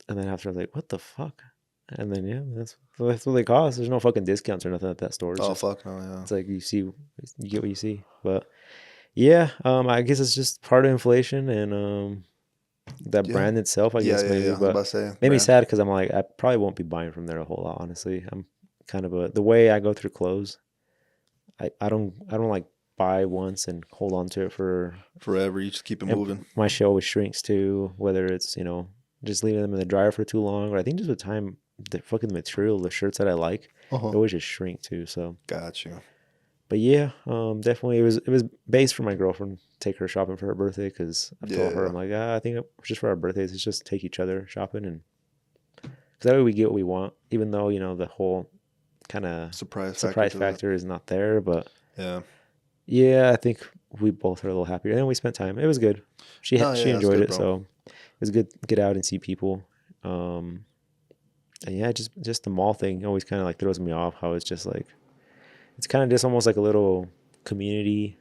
S1: then after I was like, what the fuck? And then yeah, that's what they cost. There's no fucking discounts or nothing at that store. It's
S2: Oh
S1: just
S2: fuck no, yeah.
S1: it's like you get what you see. But yeah, I guess it's just part of inflation and that
S2: Yeah.
S1: brand itself. I guess
S2: Yeah.
S1: maybe,
S2: I was about
S1: but
S2: to say
S1: made me
S2: brand.
S1: sad because I'm like I probably won't be buying from there a whole lot. Honestly, I'm kind of the way I go through clothes. I don't like buy once and hold on to it for
S2: Forever. You just keep it
S1: and
S2: moving.
S1: my shit always shrinks too. Whether it's just leaving them in the dryer for too long, or I think just with time, the fucking material, the shirts that I like, they
S2: Uh-huh.
S1: always just shrink too. So,
S2: Got you.
S1: but yeah, definitely it was based for my girlfriend. Take her shopping for her birthday because I've told her
S2: Yeah.
S1: I'm like I think just for our birthdays, it's just take each other shopping and because that way we get what we want, even though the whole kind of
S2: Surprise
S1: surprise
S2: factor to it.
S1: factor is not there. But
S2: Yeah.
S1: yeah, I think we both are a little happier, and we spent time. It was good. She
S2: No,
S1: she
S2: yeah, that's
S1: enjoyed
S2: good,
S1: it,
S2: bro.
S1: so it was good to get out and see people. Um, and yeah, just the mall thing always kind of like throws me off. How it's just like it's kind of just almost like a little community.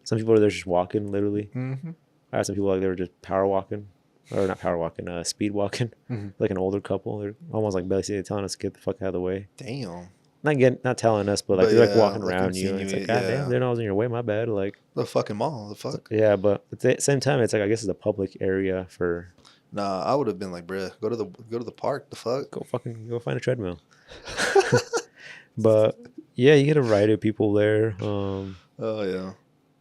S1: Some people are there just walking, literally.
S2: Mm-hmm.
S1: I had some people like they were just power walking, or not power walking, speed walking,
S2: Mm-hmm.
S1: like an older couple. They're almost like basically telling us to get the fuck out of the way.
S2: Damn.
S1: Not telling us, but like
S2: But
S1: they're like
S2: yeah,
S1: walking
S2: like
S1: around you, and it's like,
S2: insinuate,
S1: God damn,
S2: yeah.
S1: they know I was in your way. My bad. Like,
S2: The fucking mall, the fuck?
S1: yeah, but at the same time, it's like I guess it's a public area for
S2: Nah, I would have been like, bruh, go to the park, the fuck?
S1: go find a treadmill. But yeah, you get a variety of people there.
S2: Oh yeah.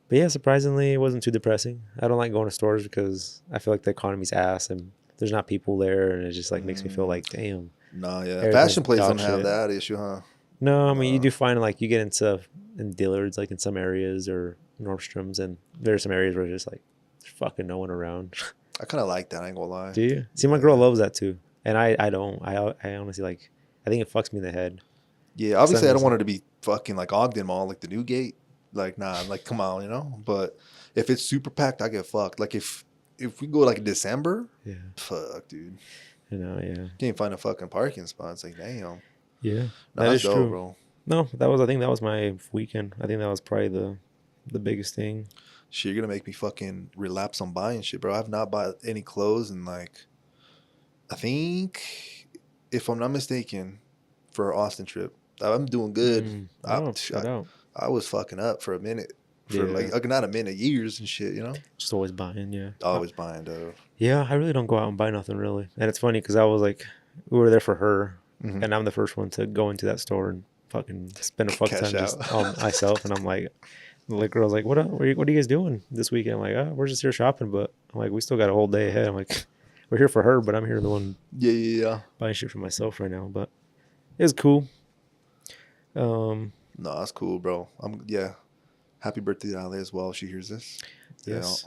S1: But yeah, surprisingly, it wasn't too depressing. I don't like going to stores because I feel like the economy's ass and there's not people there, and it just like makes me feel like, damn,
S2: Nah, yeah.
S1: everything's
S2: Fashion places
S1: dog
S2: don't have
S1: shit.
S2: that issue, huh?
S1: No, I mean you
S2: Nah.
S1: do find like you get into in Dillard's like in some areas or Nordstrom's, and there's some areas where it's just like there's fucking no one around.
S2: I kind of like that. I ain't gonna lie.
S1: Do you? See, my girl
S2: Yeah.
S1: loves that too, and I don't. I honestly like. I think it fucks me in the head.
S2: Yeah.
S1: For some
S2: Obviously, I don't
S1: reason.
S2: want her to be fucking like Ogden Mall, like the Newgate. Like, nah, like come on, you know. But if it's super packed, I get fucked. Like if we go like December,
S1: Yeah.
S2: fuck, dude,
S1: Yeah.
S2: can't find a fucking parking spot. It's like, damn.
S1: Yeah.
S2: Nah,
S1: That
S2: that's
S1: is
S2: dope,
S1: true.
S2: bro.
S1: No, I think that was my weekend. I think that was probably the biggest thing.
S2: Shit, you're gonna make me fucking relapse on buying shit, bro. I've not bought any clothes in like, I think, if I'm not mistaken, for our Austin trip. I'm doing good.
S1: Oh, shout out.
S2: I was fucking up for a minute, for
S1: Yeah.
S2: like not a minute, years and shit. You know,
S1: Just always buying. Yeah.
S2: always buying though.
S1: Yeah. I really don't go out and buy nothing really, and it's funny because I was like, we were there for her,
S2: Mm-hmm.
S1: and I'm the first one to go into that store and fucking spend a fuck
S2: Cash
S1: ton
S2: out.
S1: just on myself, and I'm like. The girl's like, what are you guys doing this weekend? I'm like, oh, we're just here shopping, but I'm like, we still got a whole day ahead. I'm like, we're here for her, but I'm here the one
S2: Yeah.
S1: buying shit for myself right now. But it was cool.
S2: No, that's cool, bro. Yeah. Happy birthday to Ale as well. If she hears this.
S1: Yes.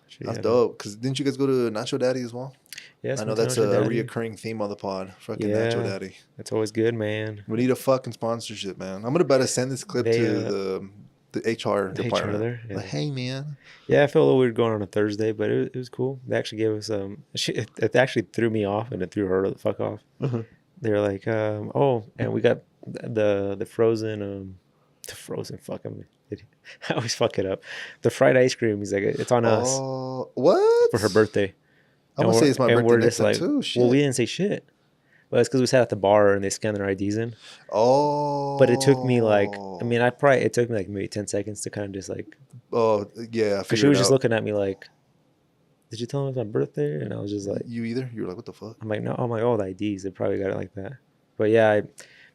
S1: She
S2: That's
S1: had
S2: dope. Cause didn't you guys go to Nacho Daddy as well?
S1: yes,
S2: I know
S1: went to
S2: that's a
S1: Nacho Daddy.
S2: reoccurring theme on the pod. Fucking Nacho
S1: Yeah,
S2: Daddy.
S1: that's always good, man.
S2: We need a fucking sponsorship, man. I'm gonna better send this clip
S1: They
S2: to the HR
S1: the HR
S2: department.
S1: there. Yeah.
S2: Like, hey, man.
S1: Yeah, I felt a little weird going on a Thursday, but it was cool. They actually gave us it actually threw me off and it threw her the fuck off. They were like, oh, and we got the frozen fuck I always fuck it up. The fried ice cream. He's like, it's on us
S2: Oh, what?
S1: for her birthday.
S2: I'm gonna say it's my
S1: And
S2: birthday
S1: we're
S2: next
S1: just
S2: time
S1: like,
S2: too. Shit.
S1: well, we didn't say shit. But it's because we sat at the bar and they scanned their IDs in.
S2: Oh.
S1: But it took me like, I mean, it took me like maybe 10 seconds to kind of just like,
S2: Oh yeah.
S1: because she was just looking at me like, did you tell me it was my birthday? And I was just like,
S2: You either? You were like, what the fuck?
S1: I'm like, no, I'm like, oh, the IDs. They probably got it like that. But yeah,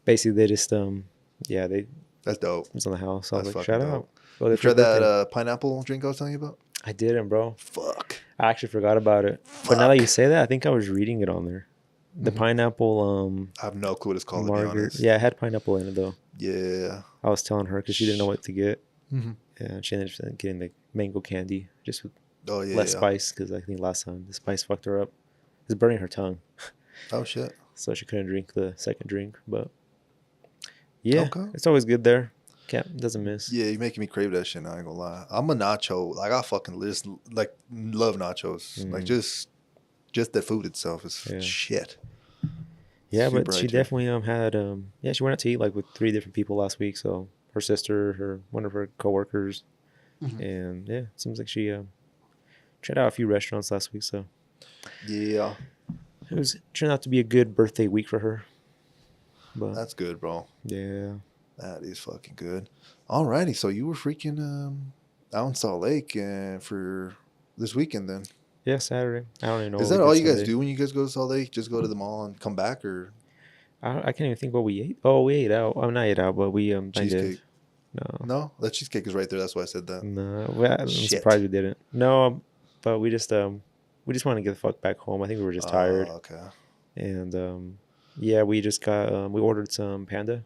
S1: basically they just, they
S2: That's dope.
S1: was on the house. So I was
S2: That's
S1: like,
S2: fucking
S1: shout out.
S2: dope.
S1: Well,
S2: You
S1: it's your
S2: tried that
S1: birthday.
S2: pineapple drink I was telling you about?
S1: I didn't, bro.
S2: Fuck.
S1: I actually forgot about it. But now that you
S2: Fuck.
S1: say that, I think I was reading it on there. The pineapple
S2: I have no clue what it's called, to be
S1: margarita.
S2: honest.
S1: Yeah, it had pineapple in it though.
S2: Yeah.
S1: I was telling her because she didn't know what to get.
S2: Mm-hmm.
S1: Yeah, she ended up getting the mango candy just with
S2: Oh yeah.
S1: less
S2: yeah.
S1: spice because I think last time the spice fucked her up. It's burning her tongue,
S2: Oh shit.
S1: so she couldn't drink the second drink. But yeah,
S2: Okay.
S1: it's always good there. Doesn't miss.
S2: Yeah, you're making me crave that shit now, I ain't gonna lie. I'm a nacho. Like I fucking just like love nachos. Like
S1: Mm.
S2: just the food itself is
S1: Yeah.
S2: shit.
S1: Yeah, but
S2: Super high
S1: she
S2: tier.
S1: definitely had yeah, she went out to eat like with 3 different people last week. So her sister, her one of her coworkers,
S2: Hmm.
S1: and yeah, it seems like she tried out a few restaurants last week. So
S2: Yeah,
S1: it was turned out to be a good birthday week for her. But
S2: that's good, bro.
S1: yeah,
S2: That is fucking good. Alrighty, so you were freaking out in Salt Lake for this weekend then.
S1: yeah, Saturday. I don't even know
S2: Is
S1: what we
S2: that all
S1: did
S2: you guys
S1: Sunday.
S2: do when you guys go to Salt Lake? Just go to the mall and come back, or
S1: I can't even think what we ate. Oh, we ate out. I'm not ate out, but we kind of
S2: cheesecake?
S1: no,
S2: No, that cheesecake is right there. That's why I said that.
S1: no. I'm
S2: Shit.
S1: surprised we didn't. No, but we just want to get the fuck back home. I think we were just tired,
S2: Okay.
S1: and yeah, we just got we ordered some panda,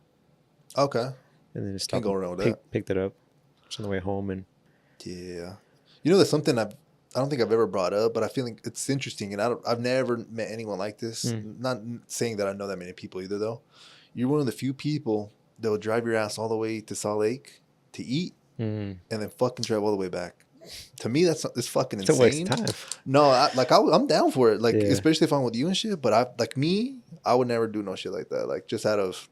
S2: Okay.
S1: and then just
S2: Can't
S1: stopped
S2: go
S1: and
S2: around with that.
S1: picked it up just on the way home, and
S2: Yeah. You know, there's something I don't think I've ever brought up, but I feel like it's interesting, and I've never met anyone like this.
S1: mm,
S2: Not saying that I know that many people either, though. You're one of the few people that will drive your ass all the way to Salt Lake to eat,
S1: mm.
S2: and then fucking drive all the way back. To me, it's fucking
S1: It's a waste
S2: insane.
S1: of time.
S2: No, I'm down for it. Like,
S1: Yeah,
S2: especially if I'm with you and shit. But I would never do no shit like that. Like, just out of,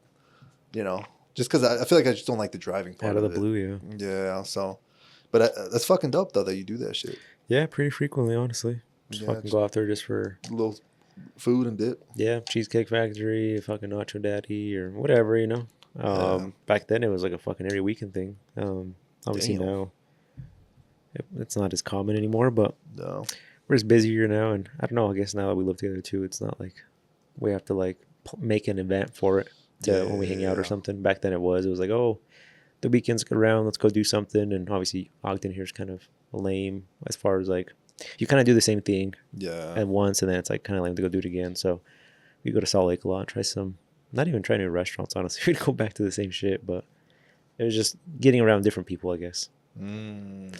S2: you know, just because I feel like I just don't like the driving
S1: out
S2: part
S1: of the
S2: of it.
S1: blue, yeah,
S2: Yeah. So, but that's fucking dope though that you do that shit.
S1: yeah, pretty frequently, honestly. Just
S2: Yeah,
S1: fucking
S2: just
S1: go out there just for
S2: a little food and dip.
S1: yeah, Cheesecake Factory, fucking Nacho Daddy, or whatever, you know.
S2: Yeah.
S1: Back then it was like a fucking every weekend thing. Obviously
S2: Damn.
S1: now it's not as common anymore, but
S2: No.
S1: we're just busier now, and I don't know. I guess now that we live together too, it's not like we have to like make an event for it to when we hang out or
S2: Yeah.
S1: something. Back then it was like, oh, the weekends get around, let's go do something. And obviously Ogden here is kind of lame as far as like you kind of do the same thing
S2: Yeah.
S1: at once, and then it's like kind of lame to go do it again. So we go to Salt Lake a lot, try some, not even try new restaurants, honestly. We'd go back to the same shit, but it was just getting around different people, I guess.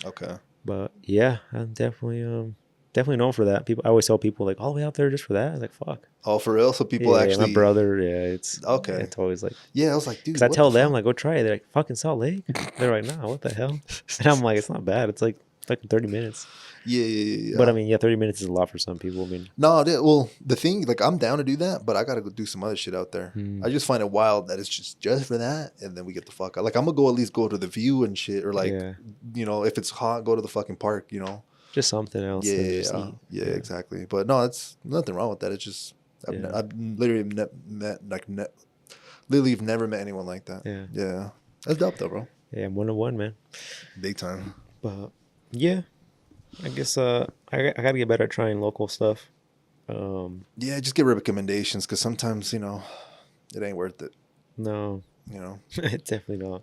S2: Okay.
S1: But yeah, I'm definitely known for that. People, I always tell people like all the way out there just for that. I was like, fuck.
S2: Oh, for real? So people
S1: Yeah, my
S2: actually.
S1: brother. Yeah,
S2: Okay.
S1: it's always like
S2: Yeah, I was like,
S1: because
S2: dude,
S1: I
S2: what the
S1: tell them
S2: fuck?
S1: like go try it. They're like fucking Salt Lake. They're like, nah, what the hell? And I'm like, it's not bad. It's like fucking 30 minutes. But I
S2: Yeah.
S1: mean, yeah, 30 minutes is a lot for some people. I mean,
S2: No, well, the thing, like, I'm down to do that, but I gotta go do some other shit out there.
S1: mm,
S2: I just find it wild that it's just for that, and then we get the fuck out. Like, I'm gonna go at least go to the view and shit, or like,
S1: yeah,
S2: if it's hot, go to the fucking park.
S1: just something else than just
S2: Yeah,
S1: eat.
S2: yeah,
S1: Yeah,
S2: exactly. But no, it's nothing wrong with that. It's just
S1: yeah,
S2: I've literally literally have never met anyone like that.
S1: yeah,
S2: Yeah, that's dope though, bro.
S1: yeah. I'm 1-1, man.
S2: Big time.
S1: But yeah, I guess I gotta get better at trying local stuff. Um,
S2: Yeah, just get recommendations because sometimes it ain't worth it.
S1: no,
S2: You know.
S1: it's definitely not.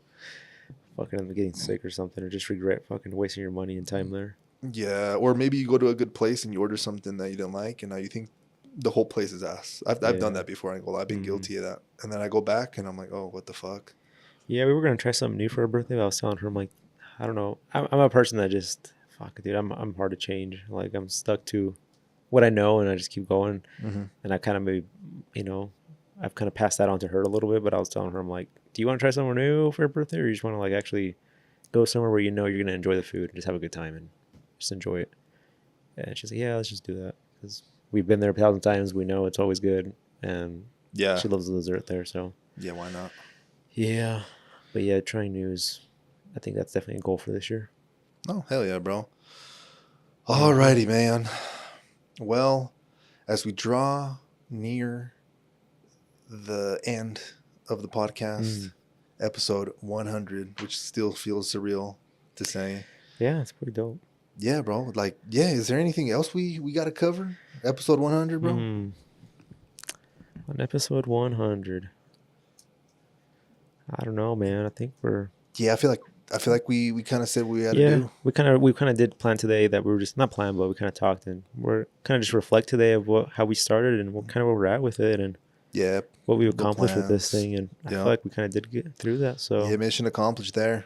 S1: Fucking end up getting sick or something, or just regret fucking wasting your money and time there.
S2: Yeah, or maybe you go to a good place and you order something that you didn't like, and now you think the whole place is ass. I've done
S1: Yeah.
S2: that before. I ain't gonna lie, I've been
S1: Mm.
S2: guilty of that, and then I go back and I'm like, oh, what the fuck?
S1: Yeah, we were gonna try something new for her birthday. But I was telling her, I'm like, I don't know. I'm a person that just fuck, dude. I'm hard to change. Like I'm stuck to what I know, and I just keep going.
S2: Mm-hmm.
S1: And I kind of maybe, you know, I've kind of passed that on to her a little bit. But I was telling her, I'm like, do you want to try somewhere new for her birthday, or you just want to like actually go somewhere where you know you're gonna enjoy the food and just have a good time and just enjoy it? And she's like, yeah, let's just do that because we've been there 1,000 times. We know it's always good, and
S2: Yeah,
S1: she loves the dessert there. So
S2: yeah, why not?
S1: yeah, but yeah, trying news. I think that's definitely a goal for this year.
S2: Oh, hell yeah, bro.
S1: Mhm.
S2: Alrighty, man. Well, as we draw near the end of the podcast, episode 100, which still feels surreal to say.
S1: Yeah, it's pretty dope.
S2: Yeah, bro. Like, yeah, is there anything else we got to cover? Episode 100, bro?
S1: On episode 100, I don't know, man. I think we're
S2: Yeah, I feel like we kind of said what we had to
S1: yeah.
S2: do.
S1: We kind of did plan today that we were just not plan, but we kind of talked and we're kind of just reflect today of how we started and what kind of where we're at with it and
S2: Yeah,
S1: what we
S2: the
S1: accomplished with this
S2: plans.
S1: thing. And I
S2: Yeah.
S1: feel like we kind of did get through that. So
S2: Yeah, mission accomplished there.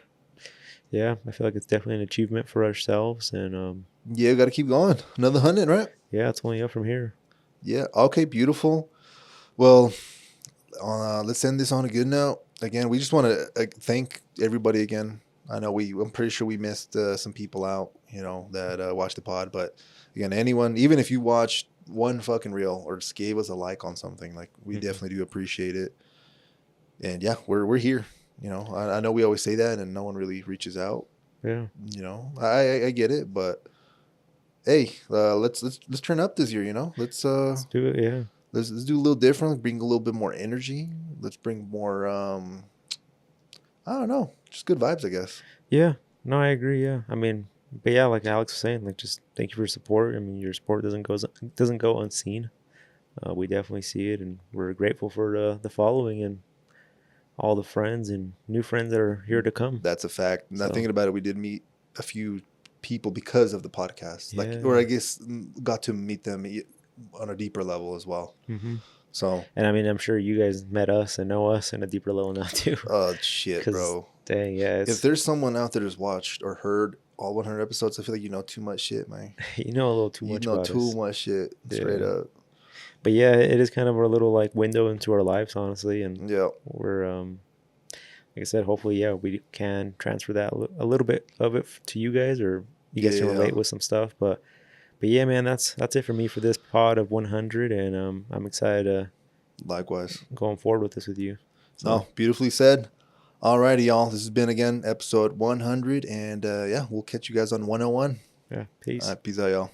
S1: yeah, I feel like it's definitely an achievement for ourselves. And
S2: Yeah, got to keep going. Another 100, right?
S1: yeah, it's only up from here.
S2: Yeah. Okay, beautiful. Well, let's end this on a good note. Again, we just want to thank everybody again. I know I'm pretty sure we missed some people out, that watched the pod. But again, anyone, even if you watched one fucking reel or just gave us a like on something, like we
S1: Mm-hmm.
S2: definitely do appreciate it. And yeah, we're here. You know, I know we always say that, and no one really reaches out.
S1: Yeah.
S2: You know, I get it, but hey, let's turn up this year. You know,
S1: Let's do it. Yeah.
S2: let's do a little different. Bring a little bit more energy. Let's bring more. I don't know, just good vibes, I guess.
S1: Yeah. No, I agree. Yeah. I mean, but yeah, like Alex was saying, like just thank you for your support. I mean, your support doesn't go unseen. We definitely see it, and we're grateful for the following and all the friends and new friends that are here to come.
S2: That's a fact. Now
S1: So
S2: thinking about it, we did meet a few people because of the podcast, like, or
S1: yeah.
S2: I guess got to meet them on a deeper level as well.
S1: Mm-hmm.
S2: So,
S1: And I mean, I'm sure you guys met us and know us in a deeper level now too.
S2: shit,
S1: Because
S2: bro.
S1: dang, yeah,
S2: If
S1: it's
S2: there's someone out there who's watched or heard all 100 episodes, I feel like you know too much shit, man.
S1: you know a little too
S2: You
S1: much
S2: know
S1: about
S2: too
S1: us.
S2: much shit, straight
S1: Yeah.
S2: up.
S1: But yeah, it is kind of our little like window into our lives, honestly, and
S2: Yeah,
S1: we're like I said, hopefully, yeah, we can transfer that a little bit of it to you guys, or you guys can
S2: yeah.
S1: relate with some stuff. But yeah, man, that's it for me for this pod of 100, and I'm excited
S2: Likewise.
S1: going forward with this with you. So
S2: No, beautifully said. Alrighty, y'all. This has been again episode 100, and yeah, we'll catch you guys on 101.
S1: yeah, peace.
S2: Peace out, y'all.